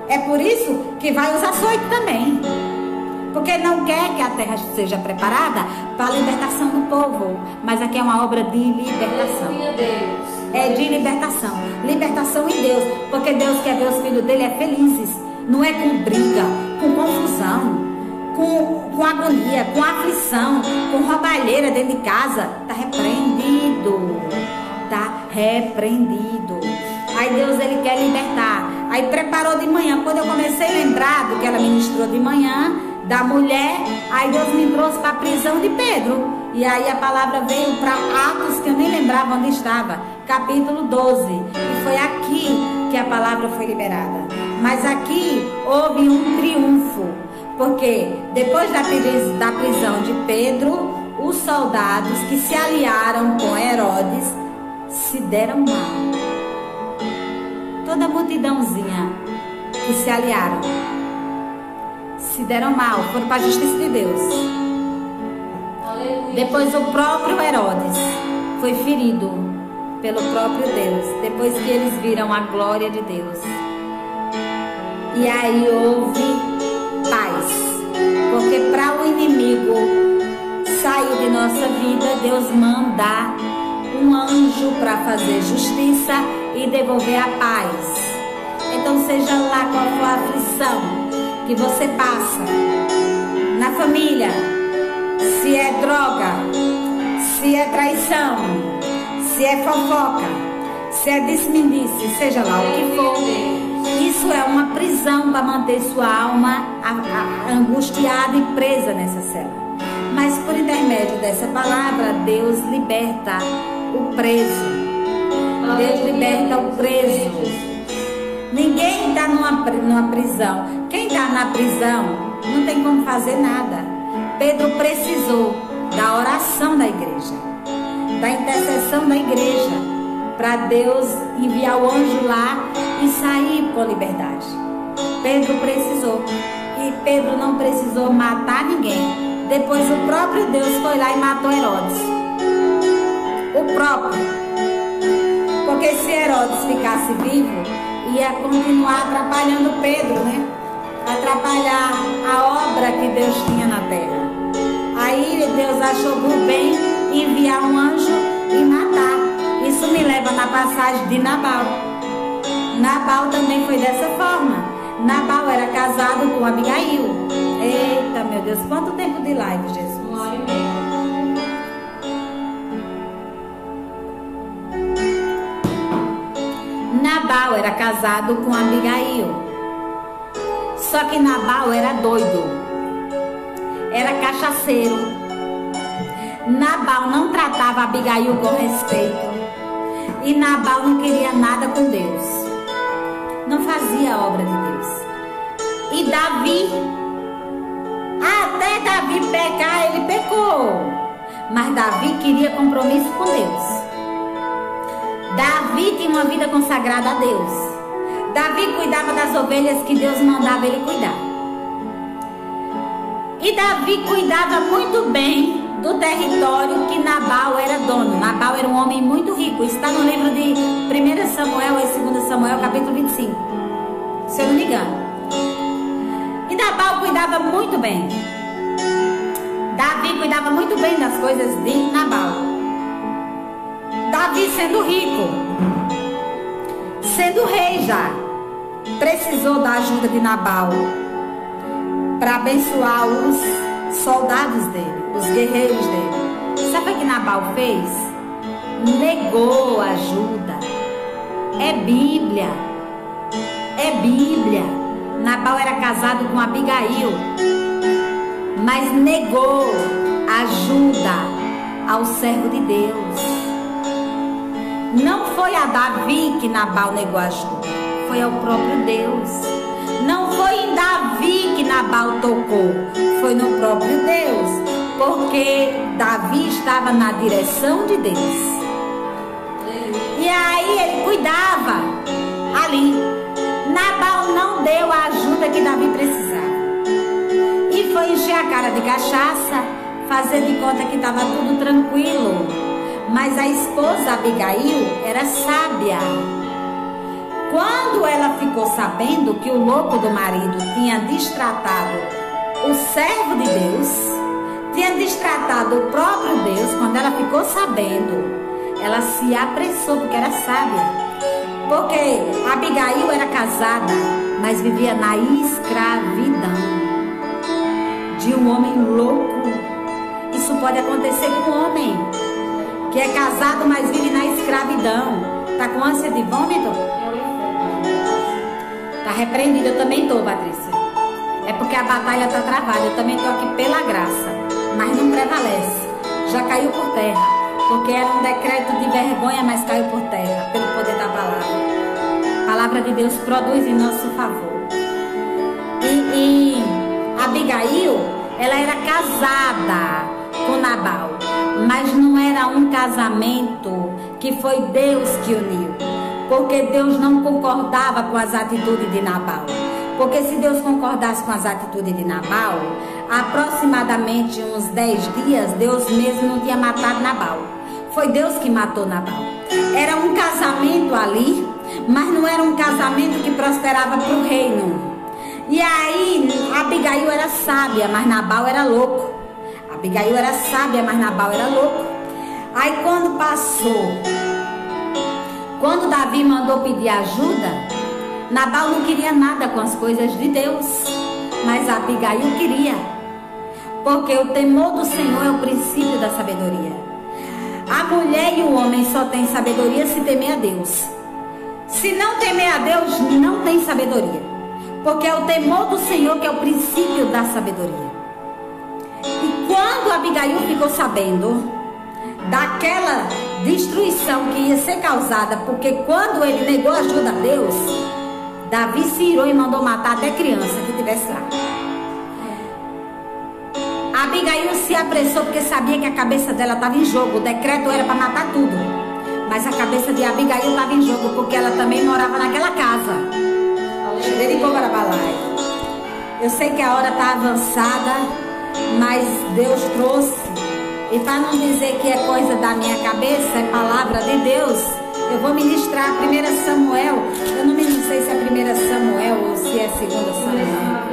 [SPEAKER 2] É por isso que vai os açoites também. Porque não quer que a terra seja preparada para a libertação do povo. Mas aqui é uma obra de libertação. É de libertação. Libertação em Deus. Porque Deus quer ver os filhos dele felizes. Não é com briga, com confusão, com agonia, com aflição, com roubalheira dentro de casa. Está repreendido. Está repreendido. Aí Deus, ele quer libertar. Aí preparou de manhã. Quando eu comecei a lembrar do que ela ministrou de manhã, da mulher, aí Deus me trouxe para a prisão de Pedro. E aí a palavra veio para Atos, que eu nem lembrava onde estava, capítulo 12. E foi aqui que a palavra foi liberada. Mas aqui houve um triunfo, porque depois da prisão de Pedro, os soldados que se aliaram com Herodes se deram mal. Toda a multidãozinha que se aliaram se deram mal, foram para a justiça de Deus. Aleluia. Depois o próprio Herodes foi ferido pelo próprio Deus, depois que eles viram a glória de Deus. E aí houve paz, porque para o inimigo sair de nossa vida, Deus manda um anjo para fazer justiça e devolver a paz. Então, seja lá qual for a aflição que você passa na família, se é droga, se é traição, se é fofoca, se é desmendice, seja lá o que for, isso é uma prisão para manter sua alma angustiada e presa nessa cela. Mas por intermédio dessa palavra, Deus liberta o preso. Deus liberta o preso. Ninguém está numa prisão. Quem está na prisão não tem como fazer nada. Pedro precisou da oração da igreja, da intercessão da igreja, para Deus enviar o anjo lá e sair com liberdade. Pedro precisou. E Pedro não precisou matar ninguém. Depois o próprio Deus foi lá e matou Herodes. O próprio. Porque se Herodes ficasse vivo, ia continuar atrapalhando Pedro, né? Atrapalhar a obra que Deus tinha na terra. Aí Deus achou por bem enviar um anjo e matar. Isso me leva na passagem de Nabal. Nabal também foi dessa forma. Nabal era casado com Abigail. Eita, meu Deus, quanto tempo de live, Jesus?
[SPEAKER 1] 1 hora e meia.
[SPEAKER 2] Nabal era casado com Abigail. Só que Nabal era doido. Era cachaceiro. Nabal não tratava Abigail com respeito. E Nabal não queria nada com Deus. Não fazia a obra de Deus. E Davi, até Davi pecar, ele pecou. Mas Davi queria compromisso com Deus. Davi tinha uma vida consagrada a Deus. Davi cuidava das ovelhas que Deus mandava ele cuidar. E Davi cuidava muito bem do território que Nabal era dono. Nabal era um homem muito rico. Isso está no livro de 1 Samuel e 2 Samuel, capítulo 25. Se eu não me engano. E Nabal cuidava muito bem. Davi cuidava muito bem das coisas de Nabal. Davi sendo rico, sendo rei já, precisou da ajuda de Nabal para abençoar os soldados dele, os guerreiros dele. Sabe o que Nabal fez? Negou ajuda. É Bíblia. É Bíblia. Nabal era casado com Abigail, mas negou ajuda ao servo de Deus. Não foi a Davi que Nabal negou ajuda, foi ao próprio Deus. Não foi em Davi que Nabal tocou, foi no próprio Deus, porque Davi estava na direção de Deus. E aí ele cuidava ali. Nabal não deu a ajuda que Davi precisava. E foi encher a cara de cachaça, fazer de conta que estava tudo tranquilo. Mas a esposa Abigail era sábia. Quando ela ficou sabendo que o louco do marido tinha destratado o servo de Deus, tinha destratado o próprio Deus, quando ela ficou sabendo, ela se apressou, porque era sábia. Porque Abigail era casada, mas vivia na escravidão de um homem louco. Isso pode acontecer com um homem que é casado, mas vive na escravidão. Tá com ânsia de vômito? Tá repreendido. Eu também tô, Patrícia. É porque a batalha tá travada. Eu também tô aqui pela graça, mas não prevalece. Já caiu por terra, porque era um decreto de vergonha, mas caiu por terra pelo poder da palavra. A palavra de Deus produz em nosso favor. E Abigail, ela era casada com Nabal, mas não era um casamento que foi Deus que uniu, porque Deus não concordava com as atitudes de Nabal. Porque se Deus concordasse com as atitudes de Nabal, aproximadamente uns 10 dias, Deus mesmo não tinha matado Nabal. Foi Deus que matou Nabal. Era um casamento ali, mas não era um casamento que prosperava para o reino. E aí, Abigail era sábia, mas Nabal era louco. Abigail era sábia, mas Nabal era louco. Aí quando passou, quando Davi mandou pedir ajuda, Nabal não queria nada com as coisas de Deus, mas Abigail queria. Porque o temor do Senhor é o princípio da sabedoria. A mulher e o homem só têm sabedoria se temer a Deus. Se não temer a Deus, não tem sabedoria. Porque é o temor do Senhor que é o princípio da sabedoria. E quando Abigail ficou sabendo daquela destruição que ia ser causada, porque quando ele negou ajuda a Deus, Davi se irou e mandou matar até criança que estivesse lá. Abigail se apressou porque sabia que a cabeça dela estava em jogo. O decreto era para matar tudo, mas a cabeça de Abigail estava em jogo, porque ela também morava naquela casa. Eu sei que a hora está avançada, mas Deus trouxe. E para não dizer que é coisa da minha cabeça, é palavra de Deus, eu vou ministrar 1 Samuel. Eu não sei se é 1 Samuel ou se é 2 Samuel.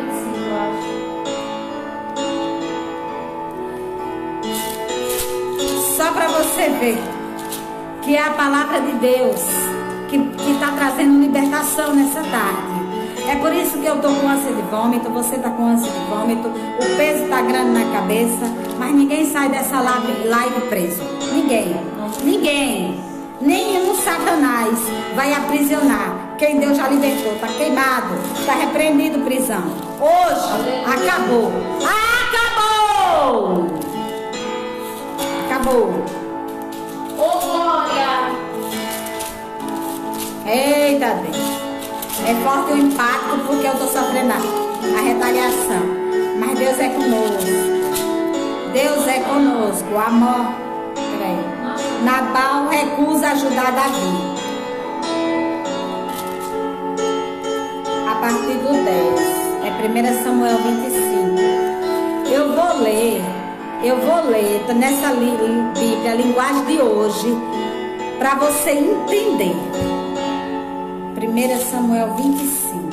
[SPEAKER 2] Só para você ver que é a palavra de Deus que está trazendo libertação nessa tarde. É por isso que eu estou com ânsia de vômito, você está com ânsia de vômito, o peso está grande na cabeça, mas ninguém sai dessa live preso. Ninguém. Nem o Satanás vai aprisionar quem Deus já libertou. Está queimado, está repreendido prisão. Hoje acabou. Acabou.
[SPEAKER 1] Ô, glória!
[SPEAKER 2] Eita Deus. É forte o impacto porque eu estou sofrendo a retaliação. Mas Deus é conosco. Deus é conosco. O amor. Peraí. Nabal recusa ajudar Davi. 10. É 1 Samuel 25. Eu vou ler nessa Bíblia, a linguagem de hoje, para você entender. 1 Samuel 25.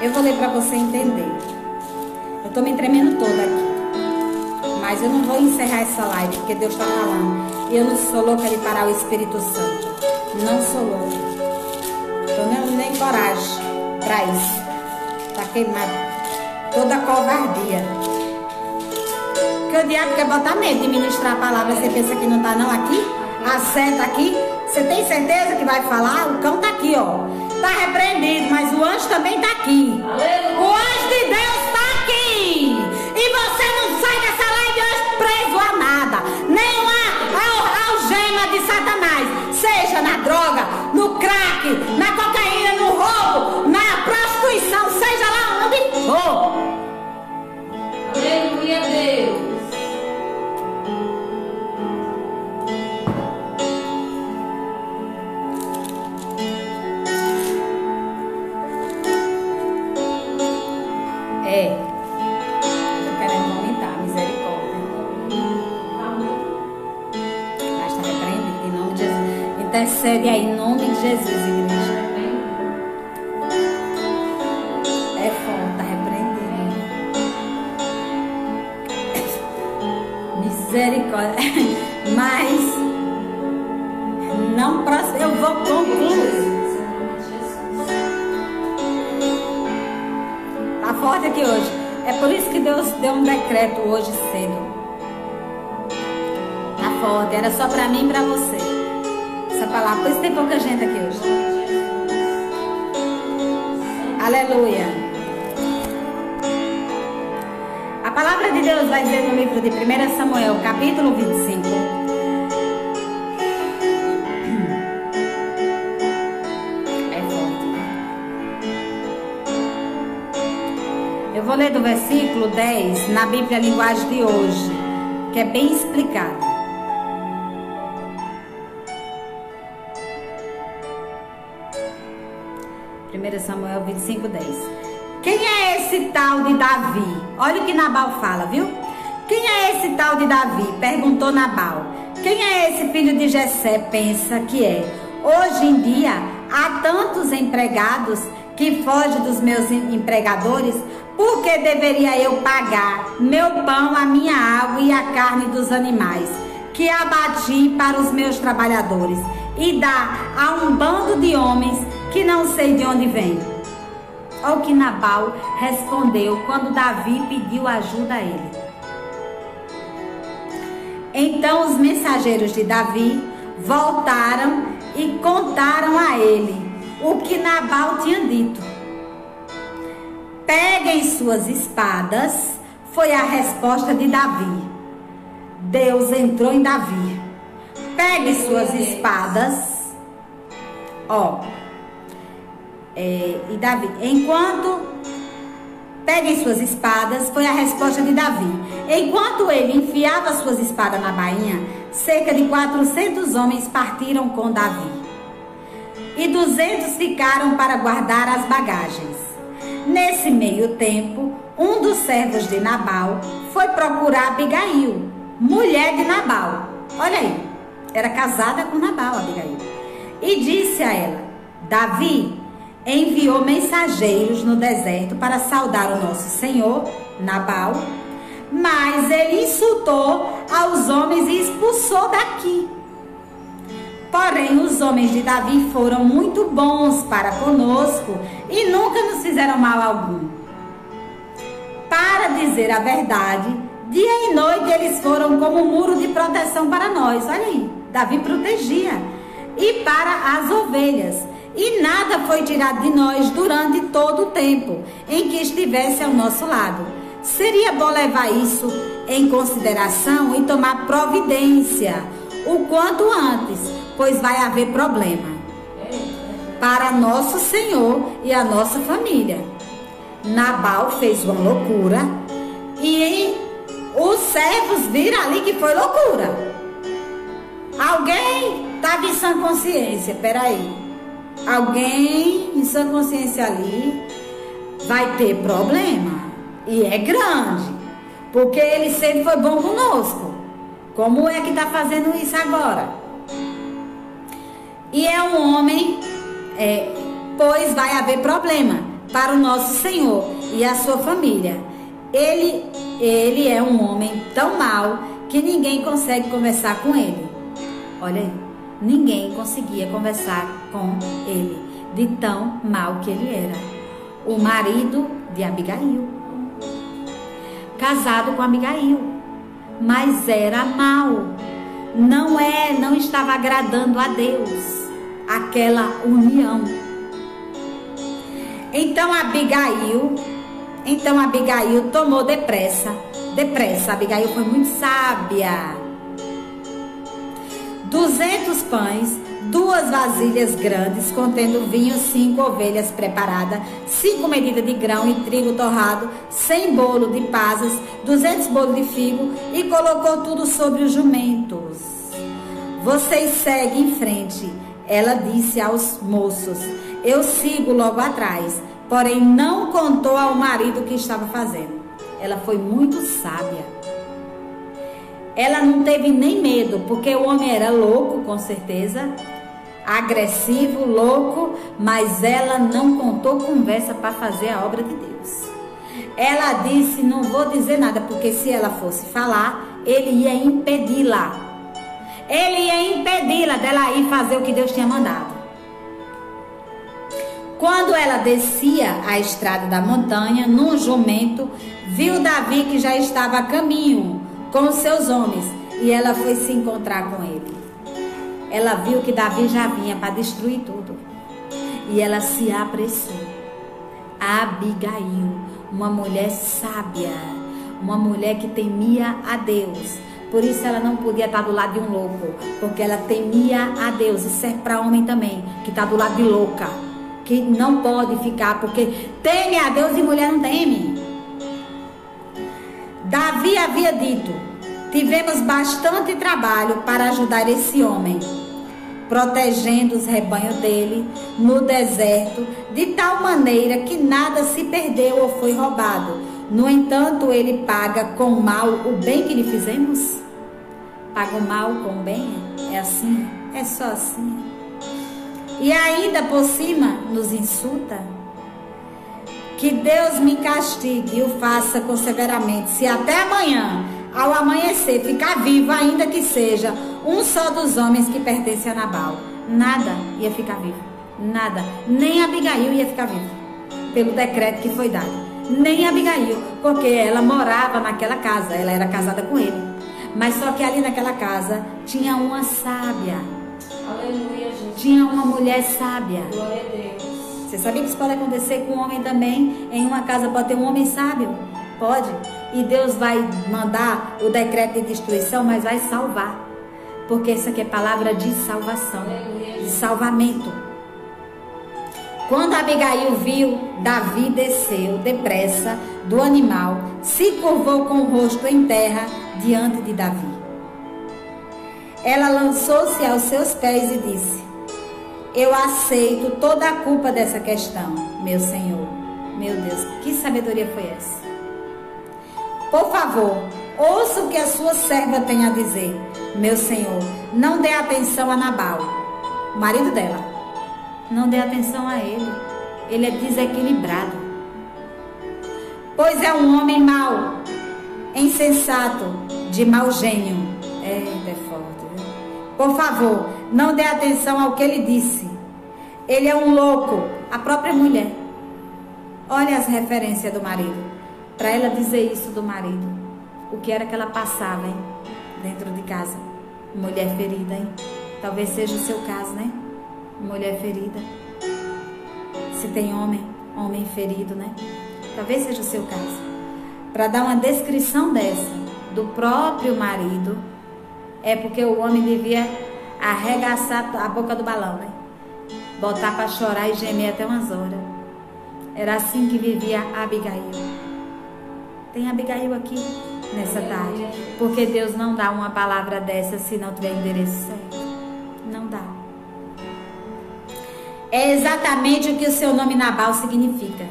[SPEAKER 2] Eu vou ler para você entender. Eu estou me tremendo toda aqui. Mas eu não vou encerrar essa live, porque Deus está falando. E eu não sou louca de parar o Espírito Santo. Não sou louca. Eu nem coragem para isso. Está queimado. Toda covardia. Porque o diabo quer botar medo de ministrar a palavra. Você pensa que não está não aqui? A seta aqui? Você tem certeza que vai falar? O cão está aqui, ó. Está repreendido, mas o anjo também está aqui. Aleluia. O anjo de Deus está aqui. E você não sai dessa live hoje preso a nada. Nenhuma algema de Satanás. Seja na droga, no crack, na cocaína, no roubo, na prostituição, seja lá onde for. Aleluia, Deus. Estou querendo aumentar, misericórdia. Mas está repreendido em nome de Jesus. Intercede aí em nome de Jesus, igreja. É forte, está repreendido. Misericórdia. Mas não próximo, eu vou concluir. Tá forte aqui hoje. É por isso que Deus deu um decreto hoje cedo. Tá forte. Era só pra mim e pra você. Essa palavra. Por isso tem pouca gente aqui hoje. Aleluia. A palavra de Deus vai dizer no livro de 1 Samuel, capítulo 25. Eu vou ler do versículo 10 na Bíblia Linguagem de hoje, que é bem explicado. Samuel 25, 10. Quem é esse tal de Davi? Olha o que Nabal fala, viu? Quem é esse tal de Davi? Perguntou Nabal. Quem é esse filho de Jessé? Pensa que é. Hoje em dia há tantos empregados que fogem dos meus empregadores. Por que deveria eu pagar meu pão, a minha água e a carne dos animais que abati para os meus trabalhadores e dar a um bando de homens que não sei de onde vem? Olha o que Nabal respondeu quando Davi pediu ajuda a ele. Então os mensageiros de Davi voltaram e contaram a ele o que Nabal tinha dito. Peguem suas espadas, foi a resposta de Davi. Deus entrou em Davi. Peguem suas espadas. E Davi, peguem suas espadas, foi a resposta de Davi. Enquanto ele enfiava suas espadas na bainha, cerca de 400 homens partiram com Davi. E 200 ficaram para guardar as bagagens. Nesse meio tempo, um dos servos de Nabal foi procurar Abigail, mulher de Nabal. Olha aí, era casada com Nabal, Abigail. E disse a ela: Davi enviou mensageiros no deserto para saudar o nosso senhor, Nabal, mas ele insultou aos homens e expulsou daqui. Porém, os homens de Davi foram muito bons para conosco e nunca nos fizeram mal algum. Para dizer a verdade, dia e noite eles foram como um muro de proteção para nós. Olha aí, Davi protegia. E para as ovelhas. E nada foi tirado de nós durante todo o tempo em que estivesse ao nosso lado. Seria bom levar isso em consideração e tomar providência o quanto antes, pois vai haver problema para nosso Senhor e a nossa família. Nabal fez uma loucura e os servos viram ali que foi loucura. Alguém estava em sã consciência, peraí. Alguém em sã consciência ali vai ter problema. E é grande. Porque ele sempre foi bom conosco. Como é que está fazendo isso agora? E é um homem, pois vai haver problema para o nosso Senhor e a sua família. Ele é um homem tão mau que ninguém consegue conversar com ele. Olha aí, ninguém conseguia conversar com ele, de tão mau que ele era. O marido de Abigail, casado com Abigail, mas era mau. Não estava agradando a Deus aquela união. Então Abigail tomou depressa. Abigail foi muito sábia. 200 pães, 2 vasilhas grandes contendo vinho, 5 ovelhas preparadas, 5 medidas de grão e trigo torrado, 100 bolos de pasas, 200 bolos de figo, e colocou tudo sobre os jumentos. Vocês seguem em frente. Ela disse aos moços: eu sigo logo atrás. Porém não contou ao marido o que estava fazendo. Ela foi muito sábia. Ela não teve nem medo, porque o homem era louco, com certeza, agressivo, louco, mas ela não contou conversa para fazer a obra de Deus. Ela disse: não vou dizer nada, porque se ela fosse falar, ele ia impedi-la. Ele ia impedi-la dela ir fazer o que Deus tinha mandado. Quando ela descia a estrada da montanha, num jumento, viu Davi que já estava a caminho com os seus homens, e ela foi se encontrar com ele. Ela viu que Davi já vinha para destruir tudo, e ela se apressou. Abigail, uma mulher sábia, uma mulher que temia a Deus. Por isso ela não podia estar do lado de um louco, porque ela temia a Deus. E serve para homem também, que está do lado de louca, que não pode ficar, porque teme a Deus e mulher não teme. Davi havia dito: tivemos bastante trabalho para ajudar esse homem, protegendo os rebanhos dele no deserto, de tal maneira que nada se perdeu ou foi roubado. No entanto, ele paga com o mal o bem que lhe fizemos? Paga o mal com o bem? É assim? É só assim? E ainda por cima nos insulta? Que Deus me castigue e o faça com severamente, se até amanhã, ao amanhecer, ficar vivo, ainda que seja um só dos homens que pertence a Nabal. Nada ia ficar vivo. Nada. Nem Abigail ia ficar viva, pelo decreto que foi dado. Nem Abigail, porque ela morava naquela casa, ela era casada com ele. Mas só que ali naquela casa tinha uma sábia.
[SPEAKER 1] Aleluia, Jesus.
[SPEAKER 2] Tinha uma mulher sábia.
[SPEAKER 1] Glória a Deus.
[SPEAKER 2] Você sabia que isso pode acontecer com um homem também? Em uma casa pode ter um homem sábio? Pode. E Deus vai mandar o decreto de destruição, mas vai salvar. Porque isso aqui é palavra de salvação, de salvamento. Quando Abigail viu, Davi desceu depressa do animal, se curvou com o rosto em terra diante de Davi. Ela lançou-se aos seus pés e disse: eu aceito toda a culpa dessa questão, meu Senhor. Meu Deus, que sabedoria foi essa? Por favor, ouça o que a sua serva tem a dizer. Meu Senhor, não dê atenção a Nabal, o marido dela. Não dê atenção a ele. Ele é desequilibrado. Pois é um homem mau, insensato, de mau gênio. É forte, viu? Por favor, não dê atenção ao que ele disse. Ele é um louco. A própria mulher. Olha as referências do marido. Para ela dizer isso do marido. O que era que ela passava, hein? Dentro de casa. Mulher ferida, hein? Talvez seja o seu caso, né? Mulher ferida. Se tem homem ferido, né? Talvez seja o seu caso. Para dar uma descrição dessa do próprio marido, é porque o homem devia arregaçar a boca do balão, né? Botar para chorar e gemer até umas horas. Era assim que vivia Abigail. Tem Abigail aqui nessa tarde, porque Deus não dá uma palavra dessa se não tiver endereço certo. Não dá. É exatamente o que o seu nome Nabal significa.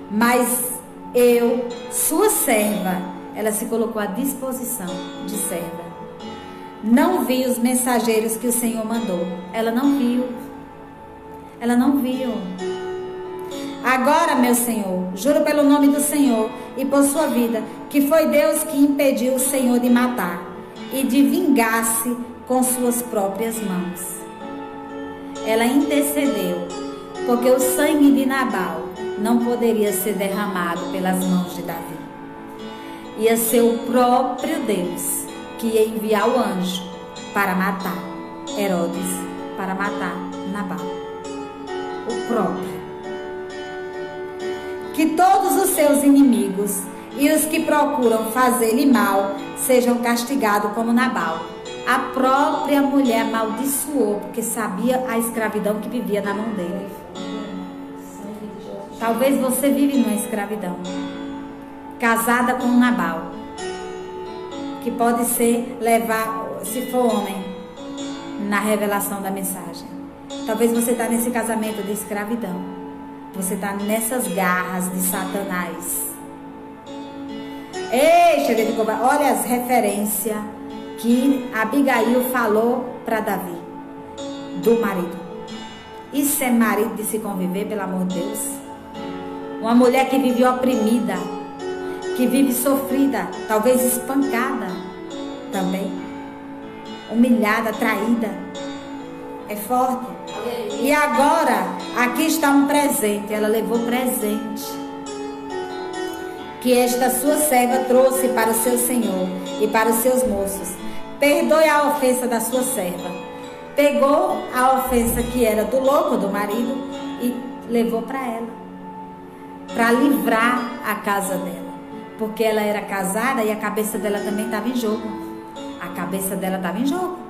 [SPEAKER 2] mas eu, sua serva, ela se colocou à disposição de serva. Não vi os mensageiros que o Senhor mandou. Ela não viu. Ela não viu. Agora, meu Senhor, juro pelo nome do Senhor e por sua vida, que foi Deus que impediu o Senhor de matar e de vingar-se com suas próprias mãos. Ela intercedeu, porque o sangue de Nabal não poderia ser derramado pelas mãos de Davi. Ia ser o próprio Deus que ia enviar o anjo para matar Herodes, para matar Nabal. O próprio. Que todos os seus inimigos e os que procuram fazer-lhe mal sejam castigados como Nabal. A própria mulher amaldiçoou, porque sabia a escravidão que vivia na mão dele. Talvez você vive numa escravidão, casada com Nabal, que pode ser levar, se for homem, na revelação da mensagem. Talvez você está nesse casamento de escravidão. Você está nessas garras de Satanás. Ei, olha as referências que Abigail falou para Davi, do marido. Isso é marido de se conviver, pelo amor de Deus. Uma mulher que vive oprimida, que vive sofrida, talvez espancada também, humilhada, traída. É forte. E agora, aqui está um presente. Ela levou presente que esta sua serva trouxe para o seu senhor e para os seus moços. Perdoe a ofensa da sua serva. Pegou a ofensa que era do louco do marido e levou para ela, para livrar a casa dela, porque ela era casada e a cabeça dela também estava em jogo. A cabeça dela estava em jogo.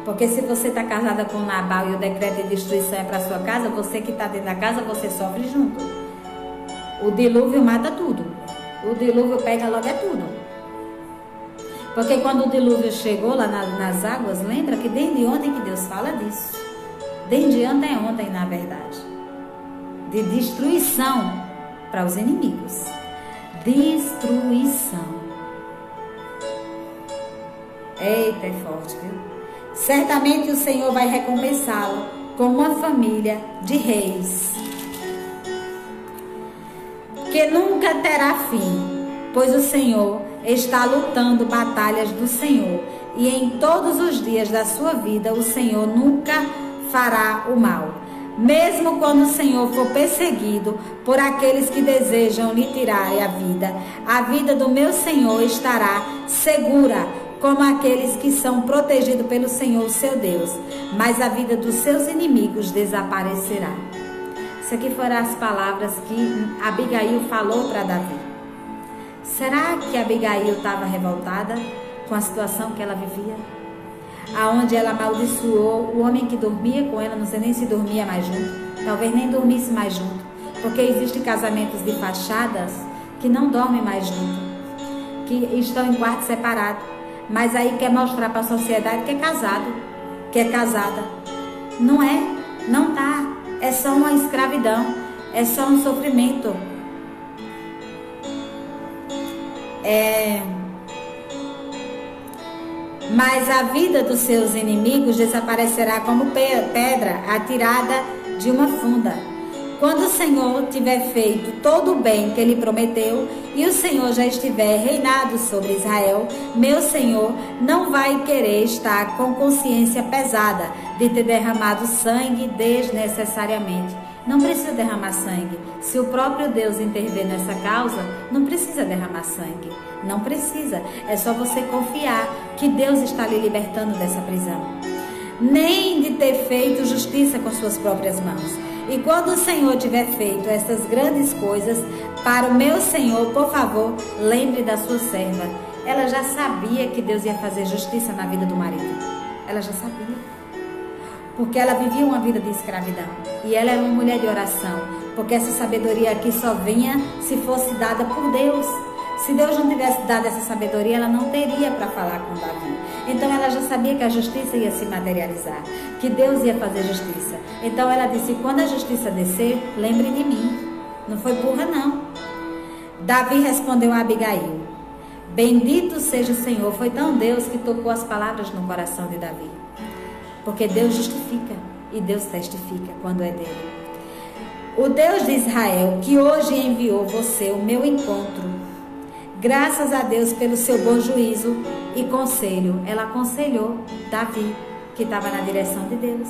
[SPEAKER 2] Porque se você está casada com Nabal e o decreto de destruição é para sua casa, você que está dentro da casa, você sofre junto. O dilúvio mata tudo. O dilúvio pega logo é tudo. Porque quando o dilúvio chegou lá nas águas, lembra que desde ontem que Deus fala disso. Desde ontem, na verdade. De destruição para os inimigos. Destruição. Eita, é forte, viu? Certamente o Senhor vai recompensá-lo com uma família de reis que nunca terá fim, pois o Senhor está lutando batalhas do Senhor e em todos os dias da sua vida o Senhor nunca fará o mal. Mesmo quando o Senhor for perseguido por aqueles que desejam lhe tirar a vida do meu Senhor estará segura, como aqueles que são protegidos pelo Senhor, seu Deus, mas a vida dos seus inimigos desaparecerá. Isso aqui foram as palavras que Abigail falou para Davi. Será que Abigail estava revoltada com a situação que ela vivia? Aonde ela amaldiçoou o homem que dormia com ela, não sei nem se dormia mais junto, talvez nem dormisse mais junto, porque existem casamentos de fachadas que não dormem mais junto, que estão em quarto separado. Mas aí quer mostrar para a sociedade que é casado, que é casada. Não é, não tá. É só uma escravidão, é só um sofrimento. Mas a vida dos seus inimigos desaparecerá como pedra atirada de uma funda. Quando o Senhor tiver feito todo o bem que Ele prometeu e o Senhor já estiver reinado sobre Israel, meu Senhor não vai querer estar com consciência pesada de ter derramado sangue desnecessariamente. Não precisa derramar sangue. Se o próprio Deus intervir nessa causa, não precisa derramar sangue. Não precisa. É só você confiar que Deus está lhe libertando dessa prisão. Nem de ter feito justiça com suas próprias mãos. E quando o Senhor tiver feito essas grandes coisas para o meu Senhor, por favor, lembre da sua serva. Ela já sabia que Deus ia fazer justiça na vida do marido. Ela já sabia. Porque ela vivia uma vida de escravidão. E ela era uma mulher de oração. Porque essa sabedoria aqui só vinha se fosse dada por Deus. Se Deus não tivesse dado essa sabedoria, ela não teria para falar com Davi. Então ela já sabia que a justiça ia se materializar, que Deus ia fazer justiça. Então ela disse: quando a justiça descer, lembre de mim. Não foi burra, não. Davi respondeu a Abigail: bendito seja o Senhor. Foi tão Deus que tocou as palavras no coração de Davi. Porque Deus justifica e Deus testifica quando é dele. O Deus de Israel, que hoje enviou você ao meu encontro, graças a Deus pelo seu bom juízo e conselho. Ela aconselhou Davi, que estava na direção de Deus.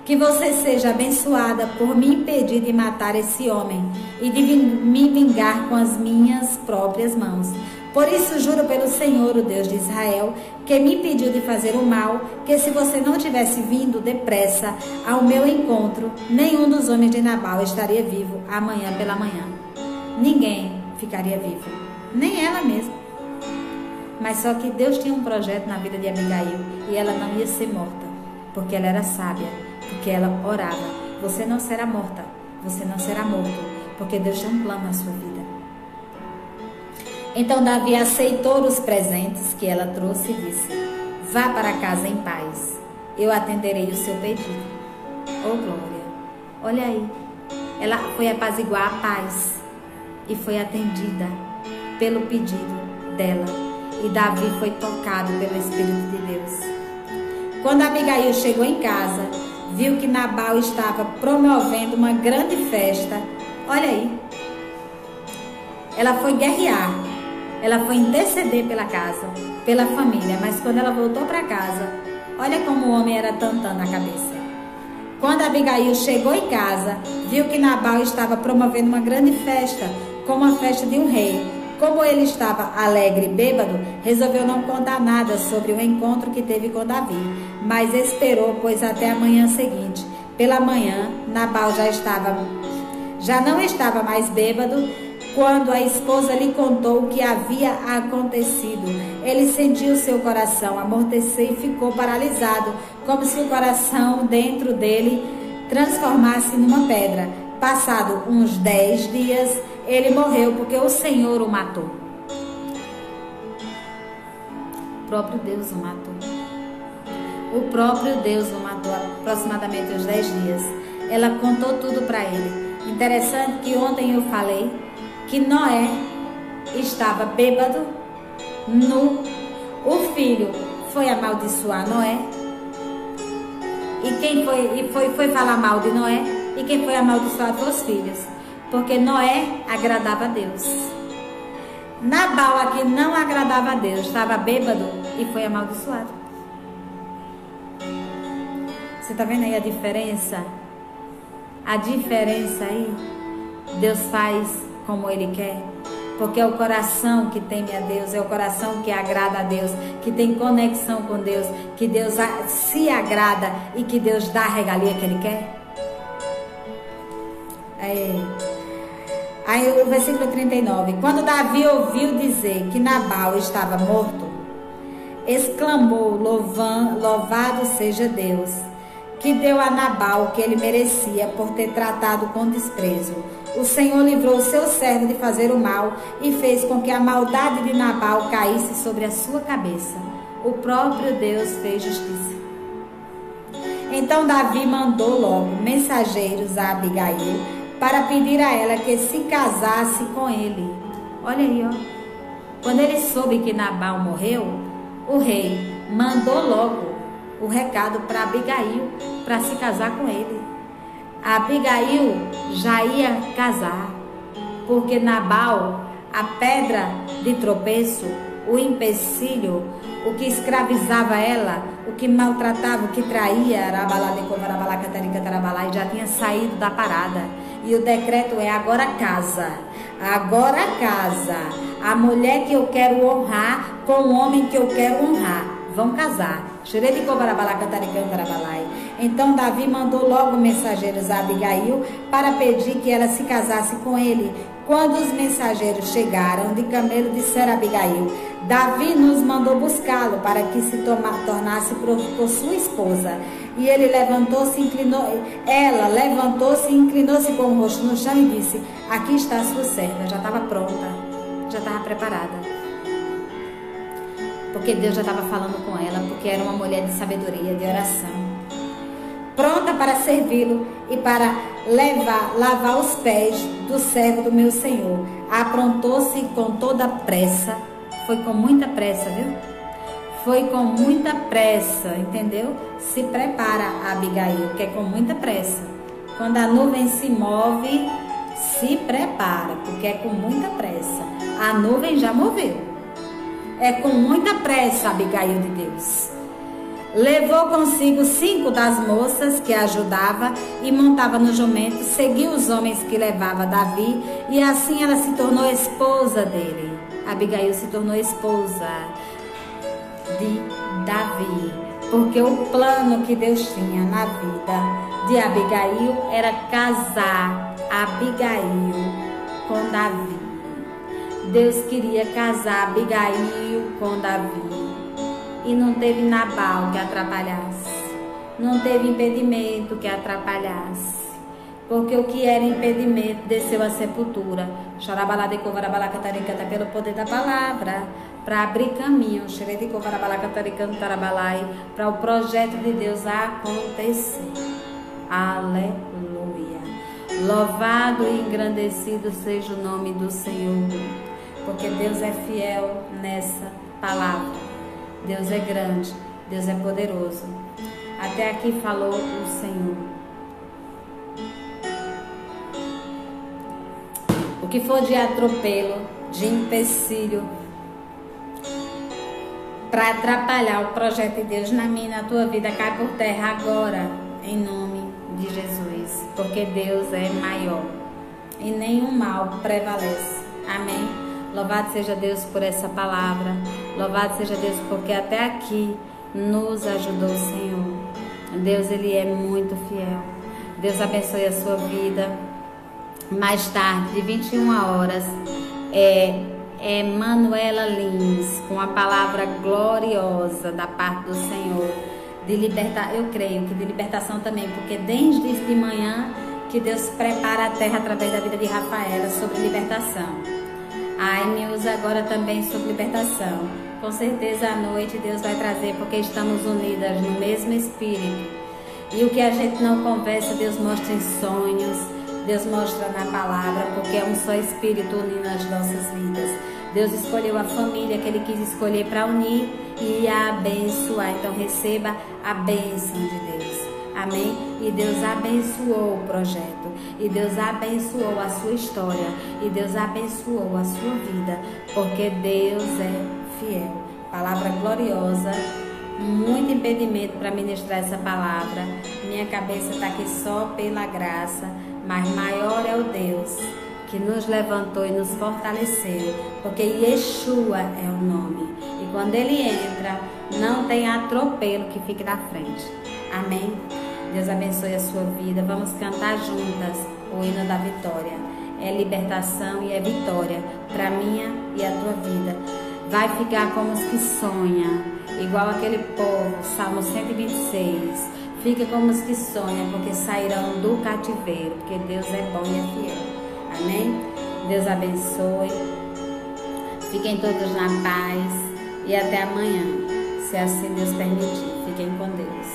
[SPEAKER 2] Que você seja abençoada por me impedir de matar esse homem e de me vingar com as minhas próprias mãos. Por isso juro pelo Senhor, o Deus de Israel, que me impediu de fazer o mal, que se você não tivesse vindo depressa ao meu encontro, nenhum dos homens de Nabal estaria vivo amanhã pela manhã. Ninguém ficaria vivo, nem ela mesma. Mas só que Deus tinha um projeto na vida de Abigail e ela não ia ser morta, porque ela era sábia, porque ela orava. Você não será morta, você não será morto, porque Deus tem um plano na sua vida. Então Davi aceitou os presentes que ela trouxe e disse: vá para casa em paz, eu atenderei o seu pedido. Oh glória, olha aí, ela foi apaziguar a paz e foi atendida pelo pedido dela. E Davi foi tocado pelo Espírito de Deus. Quando Abigail chegou em casa, viu que Nabal estava promovendo uma grande festa. Olha aí, ela foi guerrear, ela foi interceder pela casa, pela família. Mas quando ela voltou para casa, olha como o homem era tantã na cabeça. Quando Abigail chegou em casa, viu que Nabal estava promovendo uma grande festa, como a festa de um rei. Como ele estava alegre e bêbado, resolveu não contar nada sobre o encontro que teve com Davi, mas esperou, pois até a manhã seguinte. Pela manhã, Nabal já não estava mais bêbado. Quando a esposa lhe contou o que havia acontecido, ele sentiu seu coração amortecer e ficou paralisado, como se o coração dentro dele transformasse numa pedra. Passado uns 10 dias, ele morreu porque o Senhor o matou. O próprio Deus o matou. O próprio Deus o matou aproximadamente uns 10 dias. Ela contou tudo para ele. Interessante que ontem eu falei que Noé estava bêbado, nu. O filho foi amaldiçoar Noé. E quem foi falar mal de Noé? E quem foi amaldiçoado foi os filhos. Porque Noé agradava a Deus. Nabal aqui não agradava a Deus, estava bêbado e foi amaldiçoado. Você está vendo aí a diferença? A diferença aí, Deus faz como Ele quer. Porque é o coração que teme a Deus, é o coração que agrada a Deus, que tem conexão com Deus, que Deus se agrada e que Deus dá a regalia que Ele quer. Aí o versículo 39. Quando Davi ouviu dizer que Nabal estava morto, exclamou: louvado seja Deus, que deu a Nabal o que ele merecia por ter tratado com desprezo. O Senhor livrou o seu servo de fazer o mal e fez com que a maldade de Nabal caísse sobre a sua cabeça. O próprio Deus fez justiça. Então Davi mandou logo mensageiros a Abigail para pedir a ela que se casasse com ele. Olha aí, ó. Quando ele soube que Nabal morreu, o rei mandou logo o recado para Abigail para se casar com ele. A Abigail já ia casar, porque Nabal, a pedra de tropeço, o empecilho, o que escravizava ela, o que maltratava, o que traía, e já tinha saído da parada. E o decreto é: agora casa. Agora casa. A mulher que eu quero honrar com o homem que eu quero honrar. Vão casar. Então Davi mandou logo mensageiros a Abigail para pedir que ela se casasse com ele. Quando os mensageiros chegaram de camelo, disseram a Abigail: Davi nos mandou buscá-lo para que se tornasse por sua esposa. E ele levantou-se, ela levantou-se e inclinou-se com o rosto no chão e disse: aqui está a sua serva. Já estava pronta, já estava preparada. Porque Deus já estava falando com ela, porque era uma mulher de sabedoria, de oração, pronta para servi-lo e para lavar os pés do servo do meu senhor. Aprontou-se com toda pressa. Foi com muita pressa, viu? Foi com muita pressa, entendeu? Se prepara, Abigail, que é com muita pressa. Quando a nuvem se move, se prepara, porque é com muita pressa. A nuvem já moveu. É com muita pressa, Abigail de Deus. Levou consigo 5 das moças que a ajudava e montava no jumento, seguiu os homens que levava Davi, e assim ela se tornou esposa dele. Abigail se tornou esposa de Davi, porque o plano que Deus tinha na vida de Abigail era casar Abigail com Davi. Deus queria casar Abigail com Davi. E não teve Nabal que atrapalhasse. Não teve impedimento que atrapalhasse. Porque o que era impedimento desceu à sepultura. Pelo poder da palavra. Para abrir caminho. Para o projeto de Deus acontecer. Aleluia. Louvado e engrandecido seja o nome do Senhor. Porque Deus é fiel nessa palavra. Deus é grande, Deus é poderoso. Até aqui falou o Senhor. O que for de atropelo, de empecilho, para atrapalhar o projeto de Deus na minha e na tua vida, cai por terra agora, em nome de Jesus. Porque Deus é maior e nenhum mal prevalece. Amém? Louvado seja Deus por essa palavra. Louvado seja Deus porque até aqui nos ajudou o Senhor. Deus, Ele é muito fiel. Deus abençoe a sua vida. Mais tarde, de 21 horas, é Manuela Lins, com a palavra gloriosa da parte do Senhor. De libertar, eu creio que de libertação também, porque desde de manhã que Deus prepara a terra através da vida de Rafaela sobre libertação. Me usa agora também sobre libertação. Com certeza à noite Deus vai trazer, porque estamos unidas no mesmo Espírito. E o que a gente não conversa, Deus mostra em sonhos, Deus mostra na palavra, porque é um só Espírito unindo as nossas vidas. Deus escolheu a família que Ele quis escolher para unir e abençoar. Então receba a bênção de Deus. Amém? E Deus abençoou o projeto. E Deus abençoou a sua história. E Deus abençoou a sua vida. Porque Deus é fiel. Palavra gloriosa. Muito impedimento para ministrar essa palavra. Minha cabeça está aqui só pela graça. Mas maior é o Deus que nos levantou e nos fortaleceu. Porque Yeshua é o nome. E quando Ele entra, não tem atropelo que fique na frente. Amém? Deus abençoe a sua vida. Vamos cantar juntas o hino da vitória. É libertação e é vitória para minha e a tua vida. Vai ficar como os que sonham, igual aquele povo, Salmo 126. Fica como os que sonham, porque sairão do cativeiro, porque Deus é bom e é fiel. Amém? Deus abençoe. Fiquem todos na paz e até amanhã, se assim Deus permitir. Fiquem com Deus.